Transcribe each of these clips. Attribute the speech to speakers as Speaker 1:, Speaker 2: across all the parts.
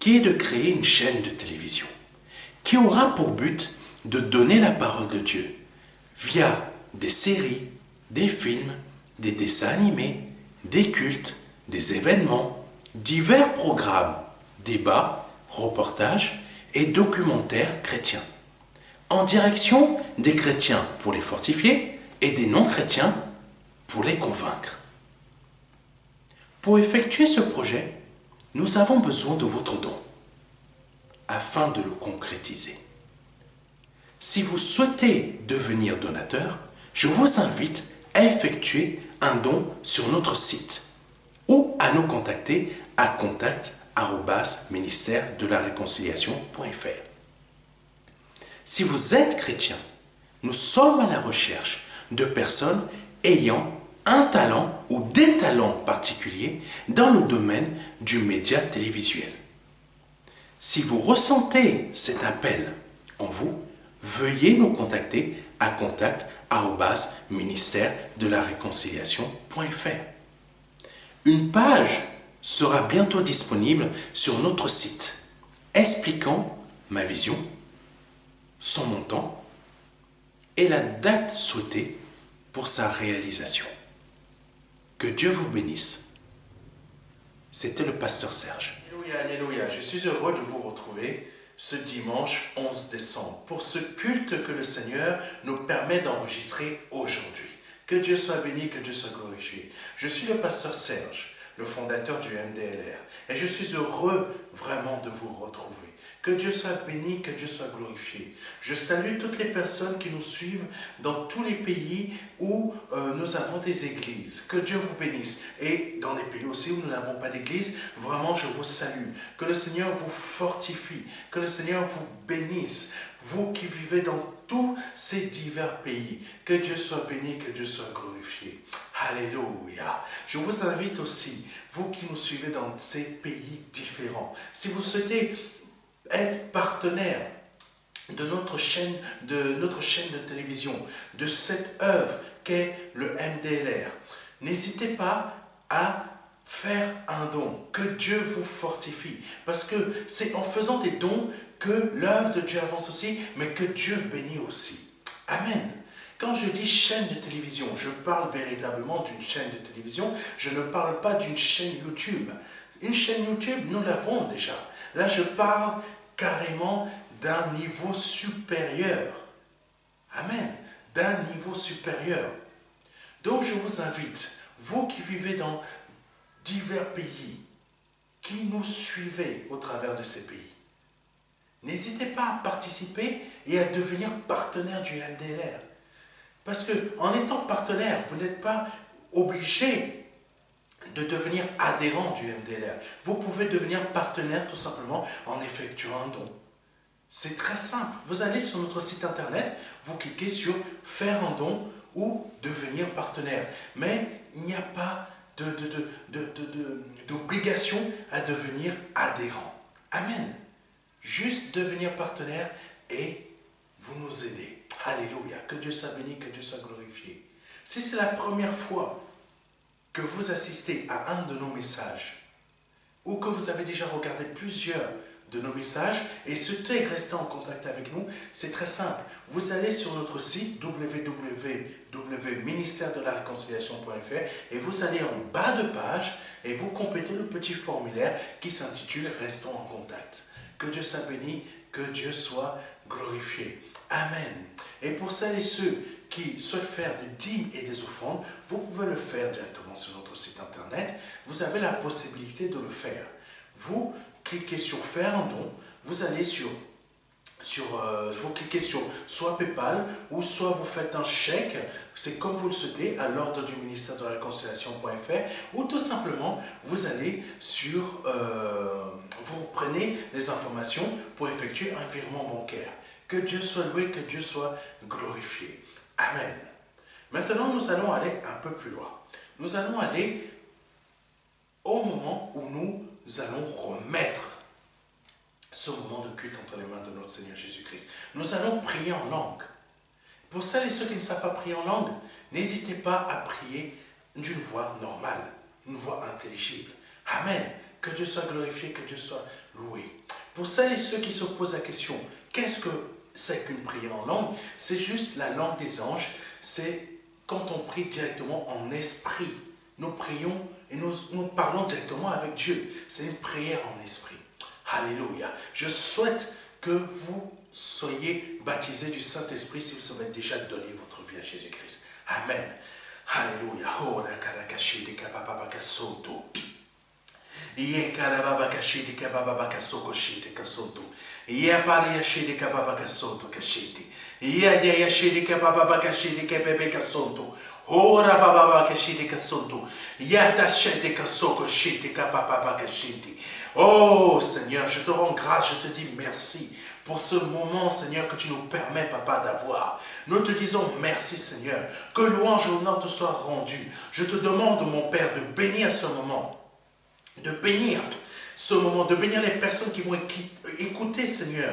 Speaker 1: qui est de créer une chaîne de télévision qui aura pour but de donner la parole de Dieu via des séries, des films, des dessins animés, des cultes, des événements, divers programmes, débats, reportages et documentaires chrétiens, en direction des chrétiens pour les fortifier et des non-chrétiens pour les convaincre. Pour effectuer ce projet, nous avons besoin de votre don afin de le concrétiser. Si vous souhaitez devenir donateur, je vous invite à effectuer un don sur notre site ou à nous contacter à contact@ministère-de-la-réconciliation.fr. Si vous êtes chrétien, nous sommes à la recherche de personnes ayant un talent ou des talents particuliers dans le domaine du média télévisuel. Si vous ressentez cet appel en vous, veuillez nous contacter à contact@ministère-de-la-réconciliation.fr. Une page sera bientôt disponible sur notre site expliquant ma vision, son montant et la date souhaitée pour sa réalisation. Que Dieu vous bénisse. C'était le pasteur Serge. Alléluia, alléluia. Je suis heureux de vous retrouver ce dimanche 11 décembre pour ce culte que le Seigneur nous permet d'enregistrer aujourd'hui. Que Dieu soit béni, que Dieu soit glorifié. Je suis le pasteur Serge, le fondateur du MDLR, et je suis heureux vraiment de vous retrouver. Que Dieu soit béni, que Dieu soit glorifié. Je salue toutes les personnes qui nous suivent dans tous les pays où nous avons des églises. Que Dieu vous bénisse. Et dans les pays aussi où nous n'avons pas d'église, vraiment je vous salue. Que le Seigneur vous fortifie. Que le Seigneur vous bénisse. Vous qui vivez dans tous ces divers pays. Que Dieu soit béni, que Dieu soit glorifié. Alléluia. Je vous invite aussi, vous qui nous suivez dans ces pays différents, si vous souhaitez être partenaire de notre chaîne de télévision, de cette œuvre qu'est le MDLR, n'hésitez pas à faire un don, que Dieu vous fortifie, parce que c'est en faisant des dons que l'œuvre de Dieu avance aussi, mais que Dieu bénit aussi. Amen. Quand je dis chaîne de télévision, je parle véritablement d'une chaîne de télévision, je ne parle pas d'une chaîne YouTube. Une chaîne YouTube, nous l'avons déjà. Là, je parle carrément d'un niveau supérieur. Amen. D'un niveau supérieur. Donc, je vous invite, vous qui vivez dans divers pays, qui nous suivez au travers de ces pays, n'hésitez pas à participer et à devenir partenaire du MDLR. Parce qu'en étant partenaire, vous n'êtes pas obligé de devenir adhérent du MDLR. Vous pouvez devenir partenaire tout simplement en effectuant un don. C'est très simple. Vous allez sur notre site internet, vous cliquez sur « Faire un don » ou « Devenir partenaire ». Mais il n'y a pas d'obligation à devenir adhérent. Amen. Juste devenir partenaire et vous nous aidez. Alléluia. Que Dieu soit béni, que Dieu soit glorifié. Si c'est la première fois que vous assistez à un de nos messages ou que vous avez déjà regardé plusieurs de nos messages et souhaitez rester en contact avec nous, c'est très simple. Vous allez sur notre site www.ministère-de-la-réconciliation.fr et vous allez en bas de page et vous complétez le petit formulaire qui s'intitule « Restons en contact ». Que Dieu soit béni, que Dieu soit glorifié. Amen. Et pour celles et ceux qui souhaitent faire des dîmes et des offrandes, vous pouvez le faire directement sur notre site internet. Vous avez la possibilité de le faire. Vous cliquez sur « Faire un don », vous allez vous cliquez sur soit PayPal ou soit vous faites un chèque, c'est comme vous le souhaitez, à l'ordre du ministère de la réconciliation.fr ou tout simplement vous allez sur, vous prenez les informations pour effectuer un virement bancaire. Que Dieu soit loué, que Dieu soit glorifié. Amen. Maintenant, nous allons aller un peu plus loin. Nous allons aller au moment où nous allons remettre ce moment de culte entre les mains de notre Seigneur Jésus-Christ. Nous allons prier en langue. Pour celles et ceux qui ne savent pas prier en langue, n'hésitez pas à prier d'une voix normale, une voix intelligible. Amen. Que Dieu soit glorifié, que Dieu soit loué. Pour celles et ceux qui se posent la question, qu'est-ce que c'est qu'une prière en langue? C'est juste la langue des anges. C'est quand on prie directement en esprit. Nous prions et nous parlons directement avec Dieu. C'est une prière en esprit. Alléluia. Je souhaite que vous soyez baptisés du Saint-Esprit si vous avez déjà donné votre vie à Jésus-Christ. Amen. Alléluia. Ye karababa kashiti kababa kasoko shiti kasoto. Ye pari yashiti kababa kasoto kashiti. Ye yashiti kababa kashiti kabebe kasoto. Ora baba kashiti kasoto. Yata shiti kasoko shiti kababa kashiti. Oh Seigneur, je te rends grâce, je te dis merci pour ce moment, Seigneur, que tu nous permets, Papa, d'avoir. Nous te disons merci, Seigneur, que louange et honneur te soient rendus. Je te demande, mon Père, de bénir ce moment. De bénir ce moment, de bénir les personnes qui vont écouter, Seigneur,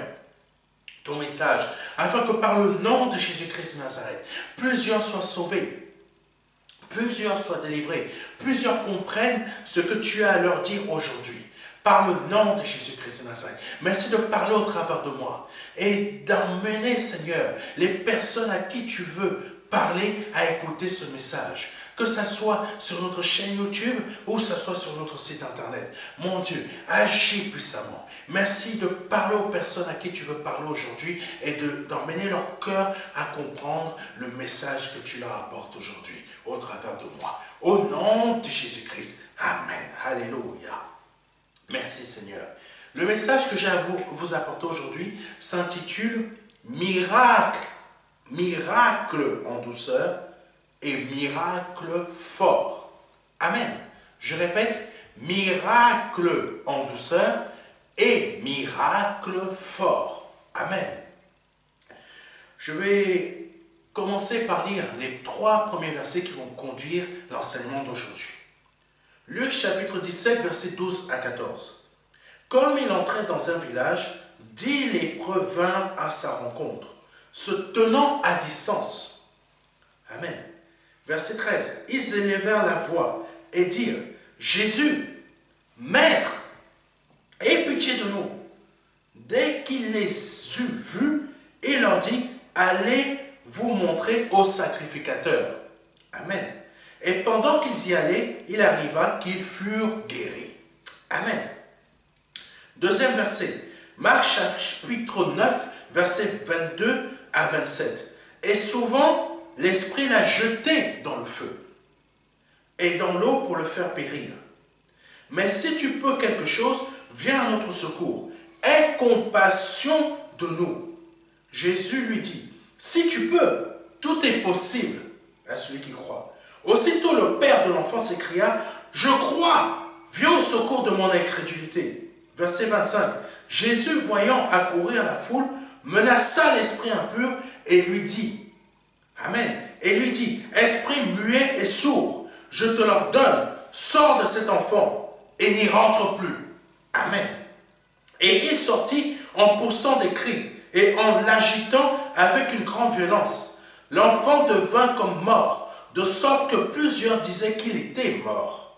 Speaker 1: ton message, afin que par le nom de Jésus-Christ de Nazareth, plusieurs soient sauvés, plusieurs soient délivrés, plusieurs comprennent ce que tu as à leur dire aujourd'hui. Par le nom de Jésus-Christ de Nazareth. Merci de parler au travers de moi et d'emmener, Seigneur, les personnes à qui tu veux parler à écouter ce message. Que ce soit sur notre chaîne YouTube ou que ce soit sur notre site internet. Mon Dieu, agis puissamment. Merci de parler aux personnes à qui tu veux parler aujourd'hui et d'emmener leur cœur à comprendre le message que tu leur apportes aujourd'hui au travers de moi. Au nom de Jésus-Christ. Amen. Alléluia. Merci Seigneur. Le message que j'ai à vous apporter aujourd'hui s'intitule « Miracle, miracle en douceur et miracle fort ». Amen. Je répète, miracle en douceur et miracle fort. Amen. Je vais commencer par lire les 3 premiers versets qui vont conduire l'enseignement d'aujourd'hui. Luc chapitre 17, versets 12 à 14. Comme il entrait dans un village, 10 lépreux vinrent à sa rencontre, se tenant à distance. Amen. Verset 13. Ils élevèrent la voix et dirent, Jésus, Maître, aie pitié de nous. Dès qu'il les eut vus, il leur dit, allez vous montrer au sacrificateur. Amen. Et pendant qu'ils y allaient, il arriva qu'ils furent guéris. Amen. Deuxième verset. Marc chapitre 9, versets 22 à 27. Et souvent, l'Esprit l'a jeté dans le feu et dans l'eau pour le faire périr. Mais si tu peux quelque chose, viens à notre secours. Aie compassion de nous. Jésus lui dit, si tu peux, tout est possible à celui qui croit. Aussitôt le père de l'enfant s'écria, je crois, viens au secours de mon incrédulité. Verset 25, Jésus voyant accourir la foule, menaça l'esprit impur et lui dit, Amen, et lui dit, esprit muet et sourd, je te l'ordonne, sors de cet enfant et n'y rentre plus. Amen. Et il sortit en poussant des cris et en l'agitant avec une grande violence. L'enfant devint comme mort, de sorte que plusieurs disaient qu'il était mort.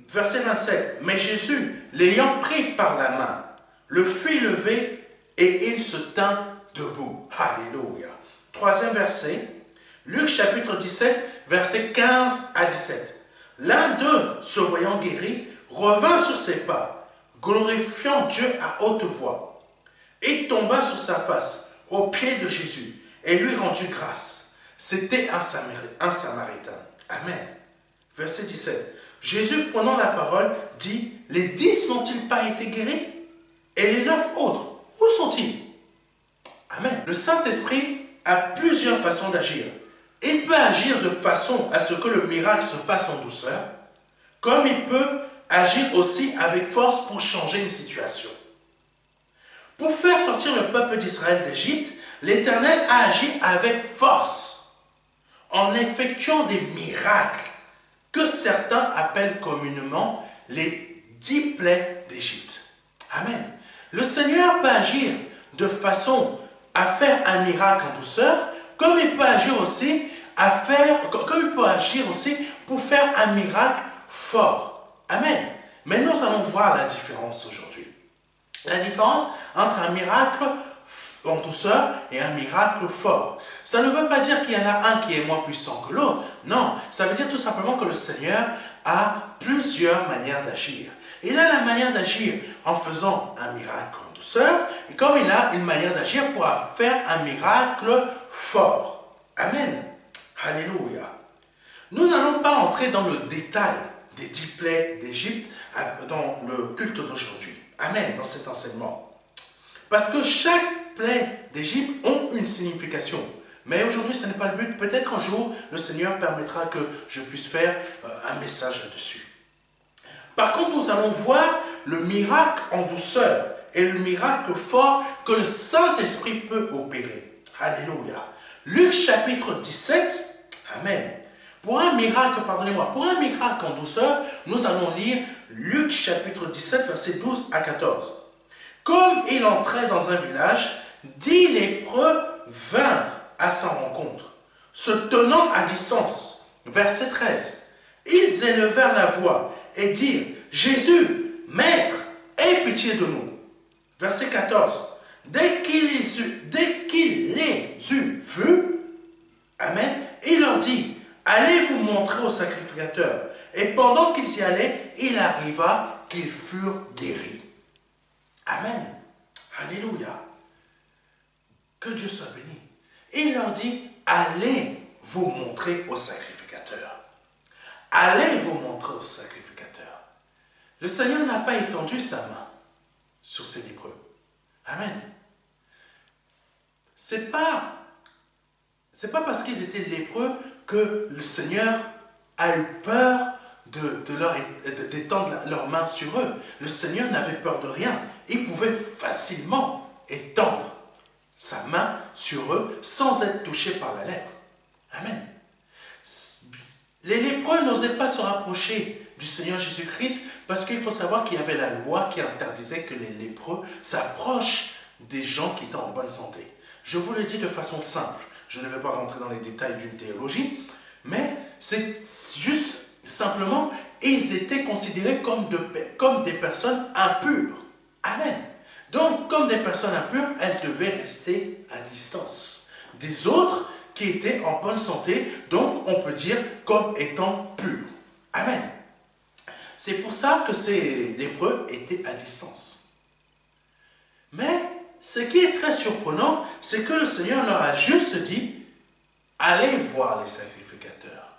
Speaker 1: Verset 27. Mais Jésus, l'ayant pris par la main, le fit lever et il se tint debout. Alléluia. Troisième verset. Luc chapitre 17, versets 15 à 17. L'un d'eux, se voyant guéri, revint sur ses pas, glorifiant Dieu à haute voix, et tomba sur sa face aux pieds de Jésus et lui rendit grâce. C'était un Samaritain. Amen. Verset 17. Jésus, prenant la parole, dit, les 10 n'ont-ils pas été guéris? Et les 9 autres, où sont-ils? Amen. Le Saint-Esprit a plusieurs façons d'agir. Il peut agir de façon à ce que le miracle se fasse en douceur, comme il peut agir aussi avec force pour changer une situation. Pour faire sortir le peuple d'Israël d'Égypte, l'Éternel a agi avec force, en effectuant des miracles que certains appellent communément les 10 plaies d'Égypte. Amen. Le Seigneur peut agir de façon à faire un miracle en douceur, comme il peut agir aussi pour faire un miracle fort. Amen. Mais nous allons voir la différence aujourd'hui. La différence entre un miracle en douceur et un miracle fort. Ça ne veut pas dire qu'il y en a un qui est moins puissant que l'autre. Non, ça veut dire tout simplement que le Seigneur a plusieurs manières d'agir. Il a la manière d'agir en faisant un miracle en douceur, et comme il a une manière d'agir pour faire un miracle fort. Amen. Alléluia. Nous n'allons pas entrer dans le détail des 10 plaies d'Égypte dans le culte d'aujourd'hui. Amen, dans cet enseignement. Parce que chaque plaie d'Égypte ont une signification. Mais aujourd'hui, ce n'est pas le but. Peut-être un jour, le Seigneur permettra que je puisse faire un message là-dessus. Par contre, nous allons voir le miracle en douceur et le miracle fort que le Saint-Esprit peut opérer. Alléluia. Luc chapitre 17, Amen. Pour un miracle, pardonnez-moi, pour un miracle en douceur, nous allons lire Luc chapitre 17, versets 12 à 14. Comme il entrait dans un village, 10 lépreux vinrent à sa rencontre, se tenant à distance. Verset 13. Ils élevèrent la voix et dirent, Jésus, Maître, aie pitié de nous. Verset 14. Dès qu'il les eut vus, Amen, il leur dit, allez vous montrer au sacrificateur. Et pendant qu'ils y allaient, il arriva qu'ils furent guéris. Amen. Alléluia. Que Dieu soit béni. Il leur dit, allez vous montrer au sacrificateur. Allez vous montrer au sacrificateur. Le Seigneur n'a pas étendu sa main sur ces lépreux. Amen. C'est pas parce qu'ils étaient lépreux que le Seigneur a eu peur d'étendre leurs mains sur eux. Le Seigneur n'avait peur de rien. Il pouvait facilement étendre sa main sur eux sans être touché par la lèpre. Amen. Les lépreux n'osaient pas se rapprocher du Seigneur Jésus-Christ parce qu'il faut savoir qu'il y avait la loi qui interdisait que les lépreux s'approchent des gens qui étaient en bonne santé. Je vous le dis de façon simple. Je ne vais pas rentrer dans les détails d'une théologie, mais c'est juste simplement, ils étaient considérés comme des personnes impures. Amen. Donc, comme des personnes impures, elles devaient rester à distance des autres qui étaient en bonne santé, donc on peut dire comme étant purs. Amen. C'est pour ça que ces lépreux étaient à distance. Mais ce qui est très surprenant, c'est que le Seigneur leur a juste dit, allez voir les sacrificateurs.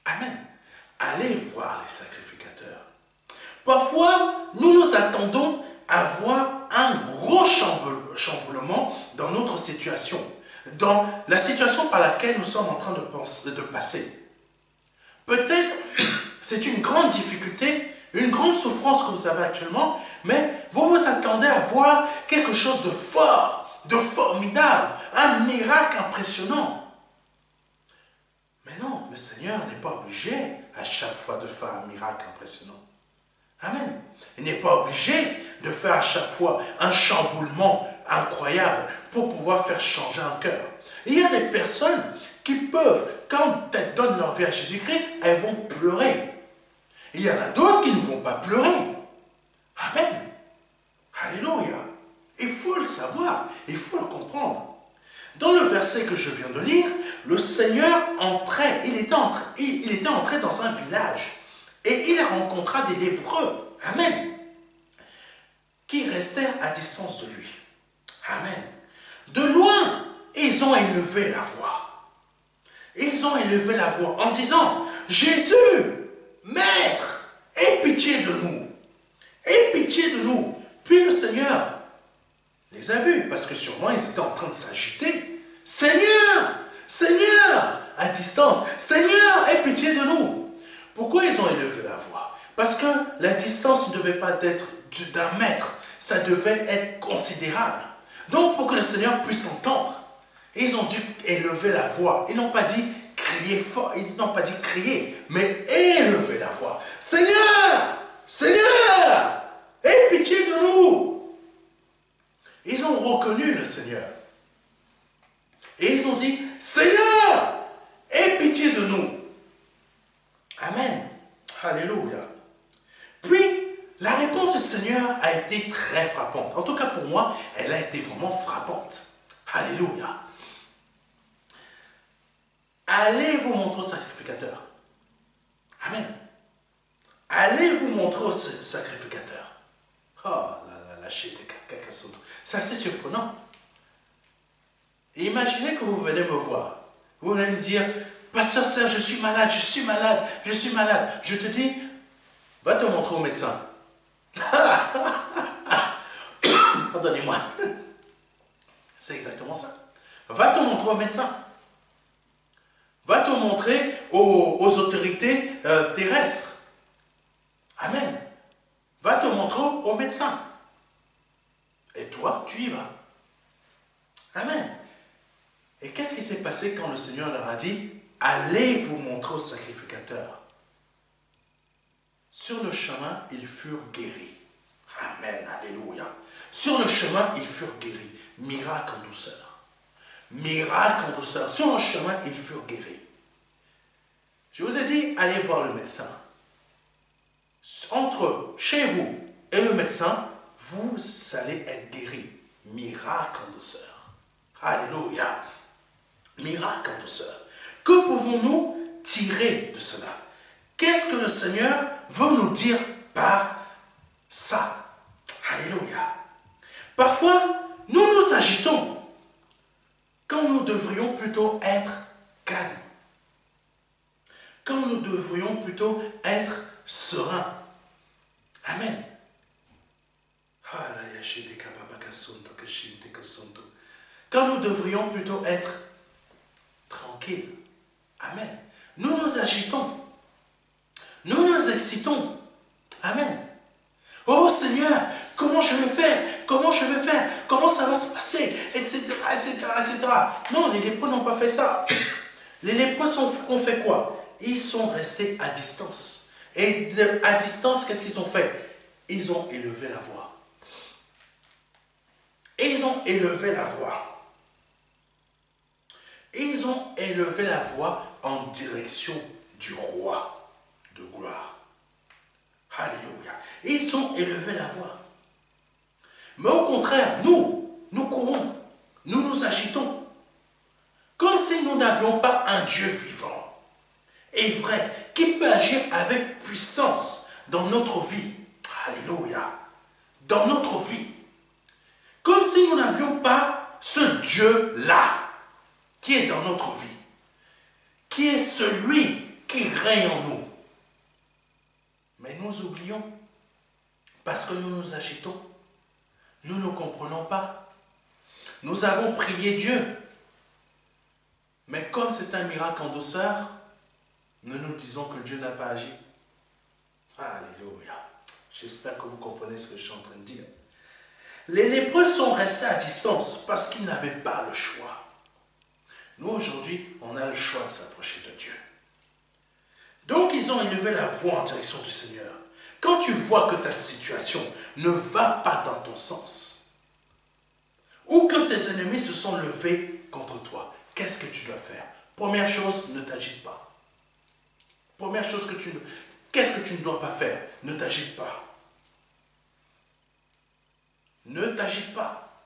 Speaker 1: Amen. Allez voir les sacrificateurs. Parfois, nous nous attendons à voir un gros chamboulement dans notre situation, dans la situation par laquelle nous sommes en train de passer. Peut-être c'est une grande difficulté, une grande souffrance que vous avez actuellement, mais vous vous attendez à voir quelque chose de fort, de formidable, un miracle impressionnant. Mais non, le Seigneur n'est pas obligé à chaque fois de faire un miracle impressionnant. Amen. Il n'est pas obligé de faire à chaque fois un chamboulement incroyable pour pouvoir faire changer un cœur. Il y a des personnes qui peuvent, quand elles donnent leur vie à Jésus-Christ, elles vont pleurer. Il y en a d'autres qui ne vont pas pleurer. Amen. Alléluia. Il faut le savoir, il faut le comprendre. Dans le verset que je viens de lire, le Seigneur entrait, il était entré dans un village et il rencontra des lépreux, Amen, qui restèrent à distance de lui. Amen. De loin, ils ont élevé la voix. Ils ont élevé la voix en disant, Jésus, Maître, aie pitié de nous. Aie pitié de nous. Puis le Seigneur les a vus, parce que sûrement ils étaient en train de s'agiter. Seigneur, Seigneur, à distance, Seigneur, aie pitié de nous. Pourquoi ils ont élevé la voix? Parce que la distance ne devait pas être d'1 mètre, ça devait être considérable. Donc pour que le Seigneur puisse entendre, ils ont dû élever la voix. Ils n'ont pas dit crier fort, ils n'ont pas dit crier, mais élever la voix. Seigneur, Seigneur, aie pitié de nous. Ils ont reconnu le Seigneur. Et ils ont dit, Seigneur, aie pitié de nous. Amen. Alléluia. Puis du Seigneur a été très frappante. En tout cas pour moi, elle a été vraiment frappante. Alléluia. Allez vous montrer au sacrificateur. Amen. Allez vous montrer au sacrificateur. Oh là là, lâchez des caca. C'est assez surprenant. Et imaginez que vous venez me voir. Vous venez me dire, Pasteur Serge, je suis malade, je suis malade, je suis malade. Je te dis, va te montrer au médecin. Pardonnez-moi. C'est exactement ça. Va te montrer au médecin. Va te montrer aux autorités terrestres. Amen. Va te montrer au médecin. Et toi, tu y vas. Amen. Et qu'est-ce qui s'est passé quand le Seigneur leur a dit, allez vous montrer au sacrificateur? Sur le chemin, ils furent guéris. Amen, alléluia. Sur le chemin, ils furent guéris. Miracle en douceur. Miracle en douceur. Sur le chemin, ils furent guéris. Je vous ai dit, allez voir le médecin. Entre chez vous et le médecin, vous allez être guéris. Miracle en douceur. Alléluia. Miracle en douceur. Que pouvons-nous tirer de cela? Qu'est-ce que le Seigneur veut nous dire par ça? Alléluia. Parfois, nous nous agitons quand nous devrions plutôt être calmes. Quand nous devrions plutôt être sereins. Amen. Quand nous devrions plutôt être tranquilles. Amen. Nous nous agitons. Nous nous excitons. Amen. Oh Seigneur, comment je vais faire? Comment je vais faire? Comment ça va se passer? Etc. etc. Non, les lépreux n'ont pas fait ça. Les lépreux ont fait quoi? Ils sont restés à distance. Et à distance, qu'est-ce qu'ils ont fait? Ils ont élevé la voix. Et ils ont élevé la voix. Ils ont élevé la voix en direction du roi de gloire. Alléluia. Ils ont élevé la voix. Mais au contraire, nous courons, nous nous agitons, comme si nous n'avions pas un Dieu vivant et vrai, qui peut agir avec puissance dans notre vie. Alléluia. Dans notre vie. Comme si nous n'avions pas ce Dieu-là qui est dans notre vie, qui est celui qui règne en nous. Mais nous oublions, parce que nous nous agitons, nous ne comprenons pas. Nous avons prié Dieu, mais comme c'est un miracle en douceur, nous nous disons que Dieu n'a pas agi. Alléluia. J'espère que vous comprenez ce que je suis en train de dire. Les lépreux sont restés à distance parce qu'ils n'avaient pas le choix. Nous, aujourd'hui, on a le choix de s'approcher de Dieu. Donc, ils ont élevé la voix en direction du Seigneur. Quand tu vois que ta situation ne va pas dans ton sens, ou que tes ennemis se sont levés contre toi, qu'est-ce que tu dois faire? Première chose, ne t'agite pas. Première chose qu'est-ce que tu ne dois pas faire? Ne t'agite pas. Ne t'agite pas.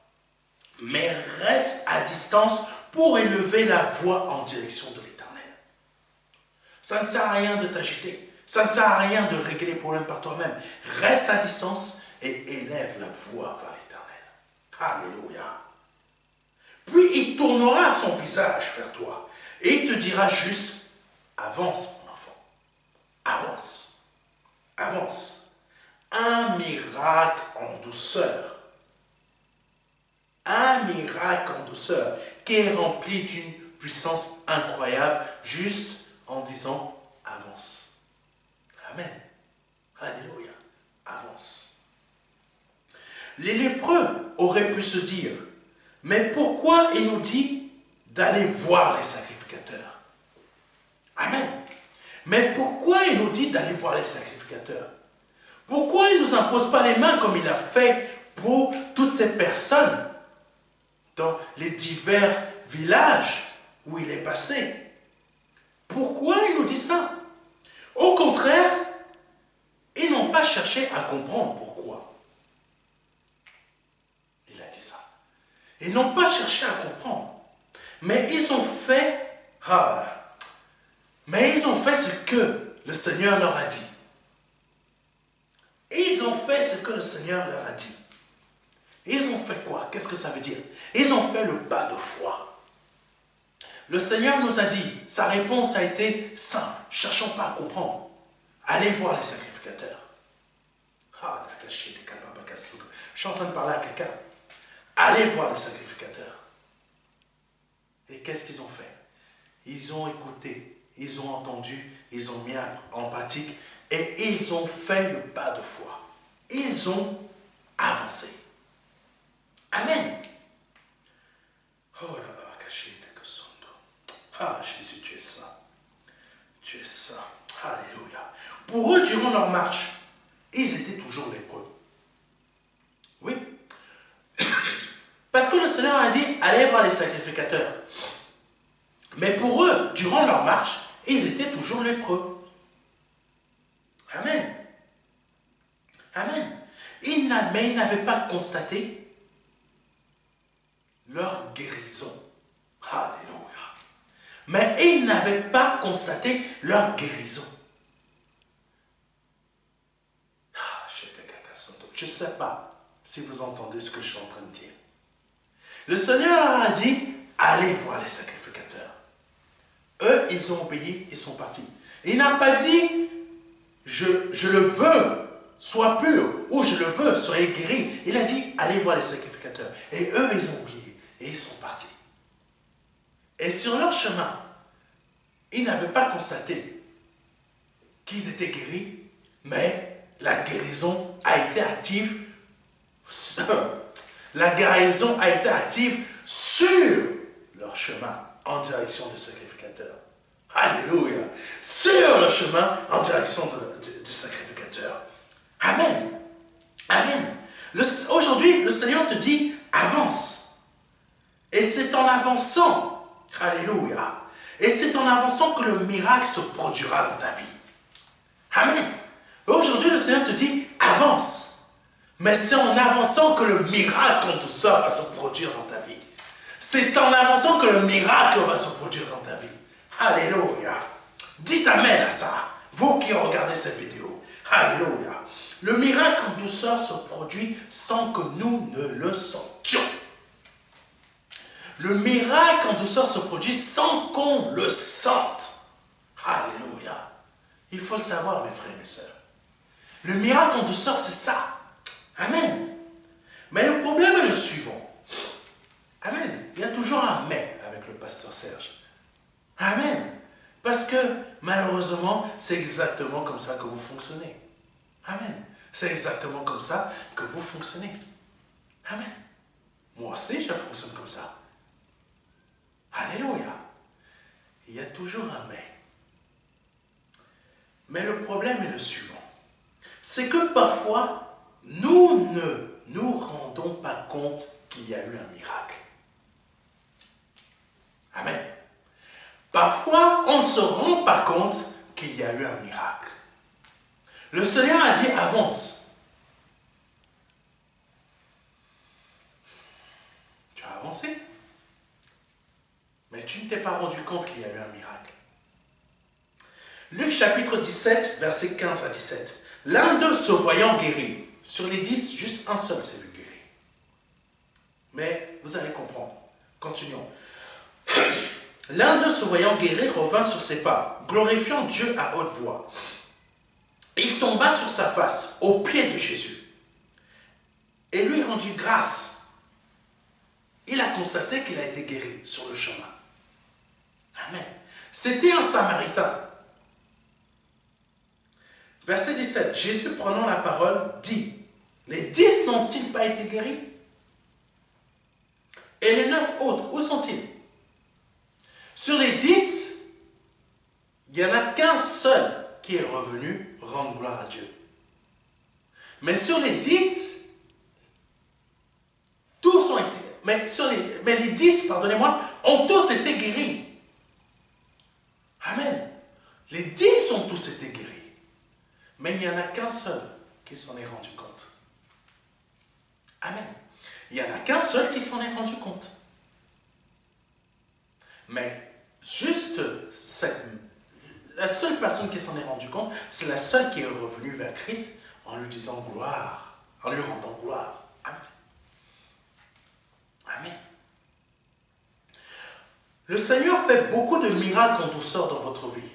Speaker 1: Mais reste à distance pour élever la voix en direction de l'Éternel. Ça ne sert à rien de t'agiter. Ça ne sert à rien de régler les problèmes par toi-même. Reste à distance et élève la voix vers l'Éternel. Alléluia. Puis il tournera son visage vers toi et il te dira juste, avance mon enfant. Avance. Avance. Un miracle en douceur. Un miracle en douceur qui est rempli d'une puissance incroyable juste en disant avance. Amen. Alléluia. Avance. Les lépreux auraient pu se dire, mais pourquoi il nous dit d'aller voir les sacrificateurs? Amen. Mais pourquoi il nous dit d'aller voir les sacrificateurs? Pourquoi il ne nous impose pas les mains comme il a fait pour toutes ces personnes dans les divers villages où il est passé? Pourquoi il nous dit ça? Au contraire, ils n'ont pas cherché à comprendre pourquoi. Ils n'ont pas cherché à comprendre. Mais ils ont fait, ce que le Seigneur leur a dit. Ils ont fait ce que le Seigneur leur a dit. Ils ont fait quoi? Qu'est-ce que ça veut dire? Ils ont fait le pas de foi. Le Seigneur nous a dit, sa réponse a été simple. Cherchons pas à comprendre. Allez voir les sacrificateurs. Je suis en train de parler à quelqu'un. Allez voir les sacrificateurs. Et qu'est-ce qu'ils ont fait? Ils ont écouté, ils ont entendu, ils ont mis en pratique et ils ont fait le pas de foi. Ils ont avancé. Amen. Jésus, tu es saint. Tu es saint. Alléluia. Pour eux, durant leur marche, ils étaient toujours lépreux. Oui. Parce que le Seigneur a dit, allez voir les sacrificateurs. Mais pour eux, durant leur marche, ils étaient toujours lépreux. Amen. Amen. Mais ils n'avaient pas constaté leur guérison. Alléluia. Mais ils n'avaient pas constaté leur guérison. Je ne sais pas si vous entendez ce que je suis en train de dire. Le Seigneur leur a dit, allez voir les sacrificateurs. Eux, ils ont obéi, ils sont partis. Il n'a pas dit, je le veux, sois pur, ou je le veux, soyez guéri. Il a dit, allez voir les sacrificateurs. Et eux, ils ont oublié, et ils sont partis. Et sur leur chemin, ils n'avaient pas constaté qu'ils étaient guéris, mais la guérison a été active. La guérison a été active sur leur chemin en direction des sacrificateurs. Alléluia. Sur le chemin en direction des sacrificateurs. Amen. Amen. Aujourd'hui, le Seigneur te dit, avance. Et c'est en avançant, alléluia, et c'est en avançant que le miracle se produira dans ta vie. Amen. Aujourd'hui, le Seigneur te dit, avance. Mais c'est en avançant que le miracle en tout ça va se produire dans ta vie. C'est en avançant que le miracle va se produire dans ta vie. Alléluia. Dites amen à ça, vous qui regardez cette vidéo. Alléluia. Le miracle en douceur se produit sans que nous ne le sentions. Le miracle en douceur se produit sans qu'on le sente. Alléluia. Il faut le savoir, mes frères et mes sœurs. Le miracle en douceur, c'est ça. Amen. Mais le problème est le suivant. Amen. Il y a toujours un mais avec le pasteur Serge. Amen. Parce que, malheureusement, c'est exactement comme ça que vous fonctionnez. Amen. C'est exactement comme ça que vous fonctionnez. Amen. Moi aussi, je fonctionne comme ça. Alléluia. Il y a toujours un mais. Mais le problème est le suivant. C'est que parfois, nous ne nous rendons pas compte qu'il y a eu un miracle. Amen. Parfois, on ne se rend pas compte qu'il y a eu un miracle. Le Seigneur a dit, avance. Tu as avancé. Mais tu ne t'es pas rendu compte qu'il y a eu un miracle. Luc chapitre 17, versets 15 à 17. L'un d'eux se voyant guéri. Sur les 10, juste un seul s'est vu guéri. Mais vous allez comprendre. Continuons. L'un d'eux se voyant guéri revint sur ses pas, glorifiant Dieu à haute voix. Il tomba sur sa face, aux pieds de Jésus, et lui rendit grâce. Il a constaté qu'il a été guéri sur le chemin. Amen. C'était un Samaritain. Verset 17. Jésus, prenant la parole, dit, les 10 n'ont-ils pas été guéris? Et les 9 autres, où sont-ils? Sur les 10, il n'y en a qu'un seul qui est revenu rendre gloire à Dieu. Mais sur les 10, tous ont été, mais les 10, pardonnez-moi, ont tous été guéris. Amen. Les 10 ont tous été guéris. Mais il n'y en a qu'un seul qui s'en est rendu compte. Amen. Il n'y en a qu'un seul qui s'en est rendu compte. Mais juste la seule personne qui s'en est rendu compte, c'est la seule qui est revenue vers Christ en lui disant gloire, en lui rendant gloire. Amen. Amen. Le Seigneur fait beaucoup de miracles en douceur dans votre vie,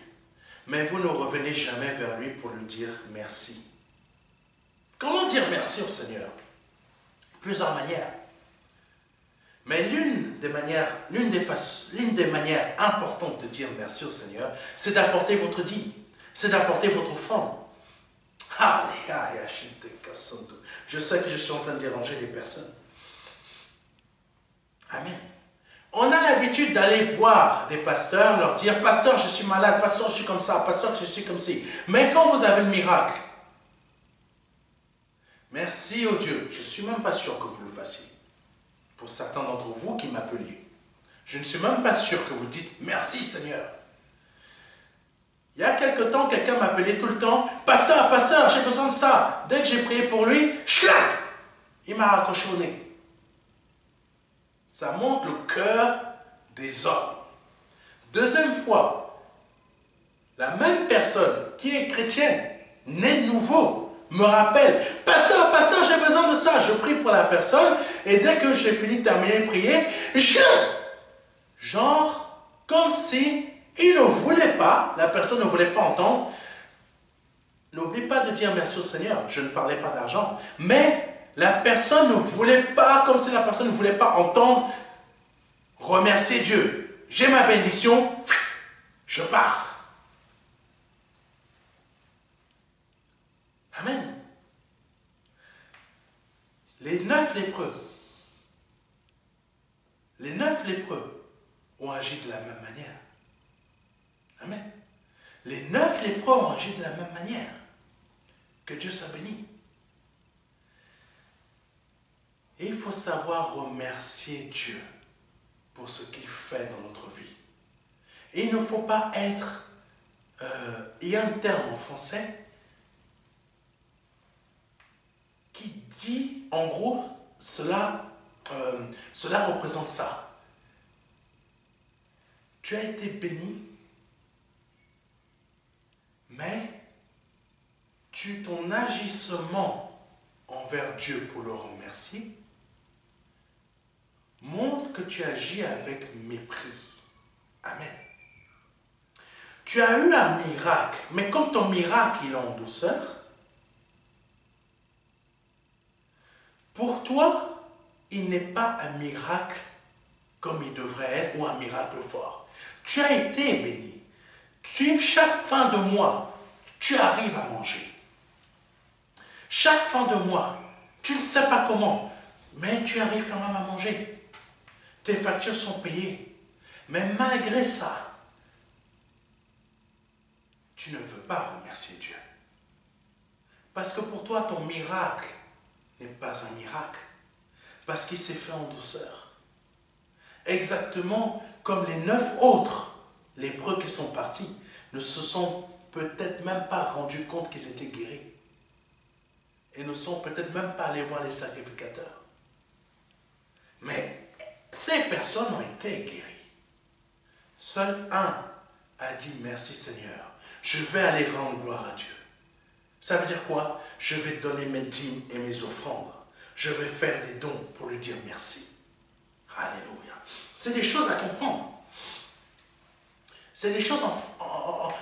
Speaker 1: mais vous ne revenez jamais vers lui pour lui dire merci. Comment dire merci au Seigneur? Plusieurs manières. Mais l'une des manières importantes de dire merci au Seigneur, c'est d'apporter votre dîme, c'est d'apporter votre offrande. Je sais que je suis en train de déranger des personnes. Amen. On a l'habitude d'aller voir des pasteurs, leur dire « Pasteur, je suis malade, pasteur, je suis comme ça, pasteur, je suis comme ci. » Mais quand vous avez le miracle, merci au Dieu, je ne suis même pas sûr que vous le fassiez. Pour certains d'entre vous qui m'appeliez, je ne suis même pas sûr que vous dites « Merci Seigneur ». Il y a quelque temps, quelqu'un m'appelait tout le temps « Pasteur, pasteur, j'ai besoin de ça ». Dès que j'ai prié pour lui, schlac, il m'a raccroché au nez. Ça montre le cœur des hommes. Deuxième fois, la même personne qui est chrétienne, née de nouveau, me rappelle « Pasteur, pasteur, j'ai besoin de ça ». Je prie pour la personne et dès que j'ai fini de terminer de prier, genre comme si il ne voulait pas, la personne ne voulait pas entendre. N'oublie pas de dire merci au Seigneur. Je ne parlais pas d'argent, mais la personne ne voulait pas, comme si la personne ne voulait pas entendre remercier Dieu. J'ai ma bénédiction, je pars. Amen. Les 9 lépreux ont agi de la même manière. Amen. Les 9 lépreux ont agi de la même manière. Que Dieu soit béni. Et il faut savoir remercier Dieu pour ce qu'il fait dans notre vie. Et il ne faut pas être... il y a un terme en français qui dit, en gros, cela représente ça. Tu as été béni, mais ton agissement envers Dieu pour le remercier montre que tu agis avec mépris. Amen. Tu as eu un miracle, mais comme ton miracle il est en douceur, pour toi, il n'est pas un miracle comme il devrait être ou un miracle fort. Tu as été béni. Chaque fin de mois, tu arrives à manger. Chaque fin de mois, tu ne sais pas comment, mais tu arrives quand même à manger. Tes factures sont payées. Mais malgré ça, tu ne veux pas remercier Dieu. Parce que pour toi, ton miracle n'est pas un miracle. Parce qu'il s'est fait en douceur. Exactement comme les 9 autres lépreux qui sont partis ne se sont peut-être même pas rendus compte qu'ils étaient guéris. Et ne sont peut-être même pas allés voir les sacrificateurs. Mais ces personnes ont été guéries. Seul un a dit merci Seigneur. Je vais aller rendre gloire à Dieu. Ça veut dire quoi? Je vais donner mes dîmes et mes offrandes. Je vais faire des dons pour lui dire merci. Alléluia. C'est des choses à comprendre. C'est des choses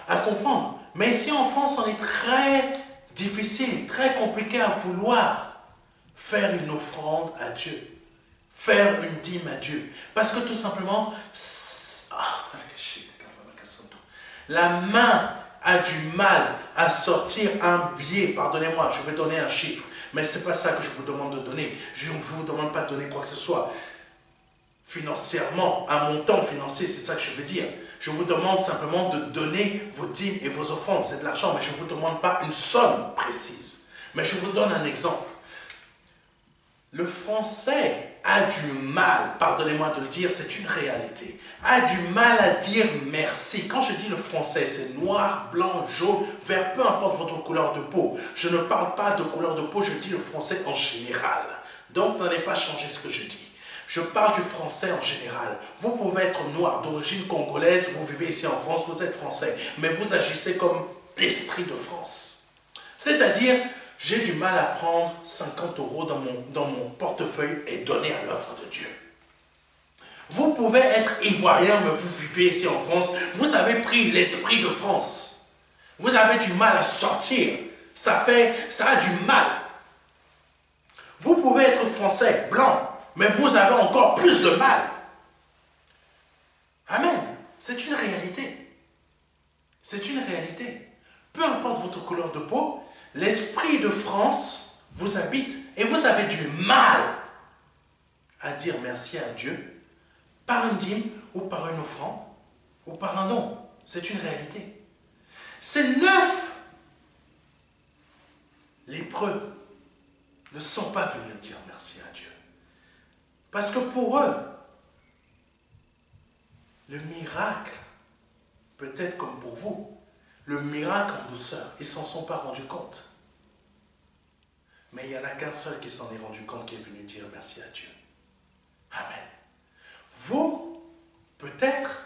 Speaker 1: à comprendre. Mais ici en France, on est très difficile, très compliqué à vouloir faire une offrande à Dieu. Faire une dîme à Dieu. Parce que tout simplement, la main a du mal à sortir un billet. Pardonnez-moi, je vais donner un chiffre. Mais ce n'est pas ça que je vous demande de donner. Je ne vous demande pas de donner quoi que ce soit. Financièrement, un montant financier, c'est ça que je veux dire. Je vous demande simplement de donner vos dîmes et vos offrandes. C'est de l'argent, mais je ne vous demande pas une somme précise. Mais je vous donne un exemple. Le français a du mal, pardonnez-moi de le dire, c'est une réalité, a du mal à dire merci. Quand je dis le français, c'est noir, blanc, jaune, vert, peu importe votre couleur de peau. Je ne parle pas de couleur de peau, je dis le français en général. Donc, n'allez pas changer ce que je dis. Je parle du français en général. Vous pouvez être noir, d'origine congolaise, vous vivez ici en France, vous êtes français, mais vous agissez comme l'esprit de France. C'est-à-dire, j'ai du mal à prendre 50 € dans mon portefeuille et donner à l'œuvre de Dieu. Vous pouvez être ivoirien, mais vous vivez ici en France, vous avez pris l'esprit de France. Vous avez du mal à sortir. Ça a du mal. Vous pouvez être français, blanc, mais vous avez encore plus de mal. Amen. C'est une réalité. C'est une réalité. Peu importe votre couleur de peau, l'esprit de France vous habite et vous avez du mal à dire merci à Dieu par une dîme ou par une offrande ou par un don. C'est une réalité. Ces 9 lépreux ne sont pas venus dire merci à Dieu. Parce que pour eux, le miracle, peut-être comme pour vous, le miracle en douceur, ils ne s'en sont pas rendus compte. Mais il n'y en a qu'un seul qui s'en est rendu compte, qui est venu dire merci à Dieu. Amen. Vous, peut-être,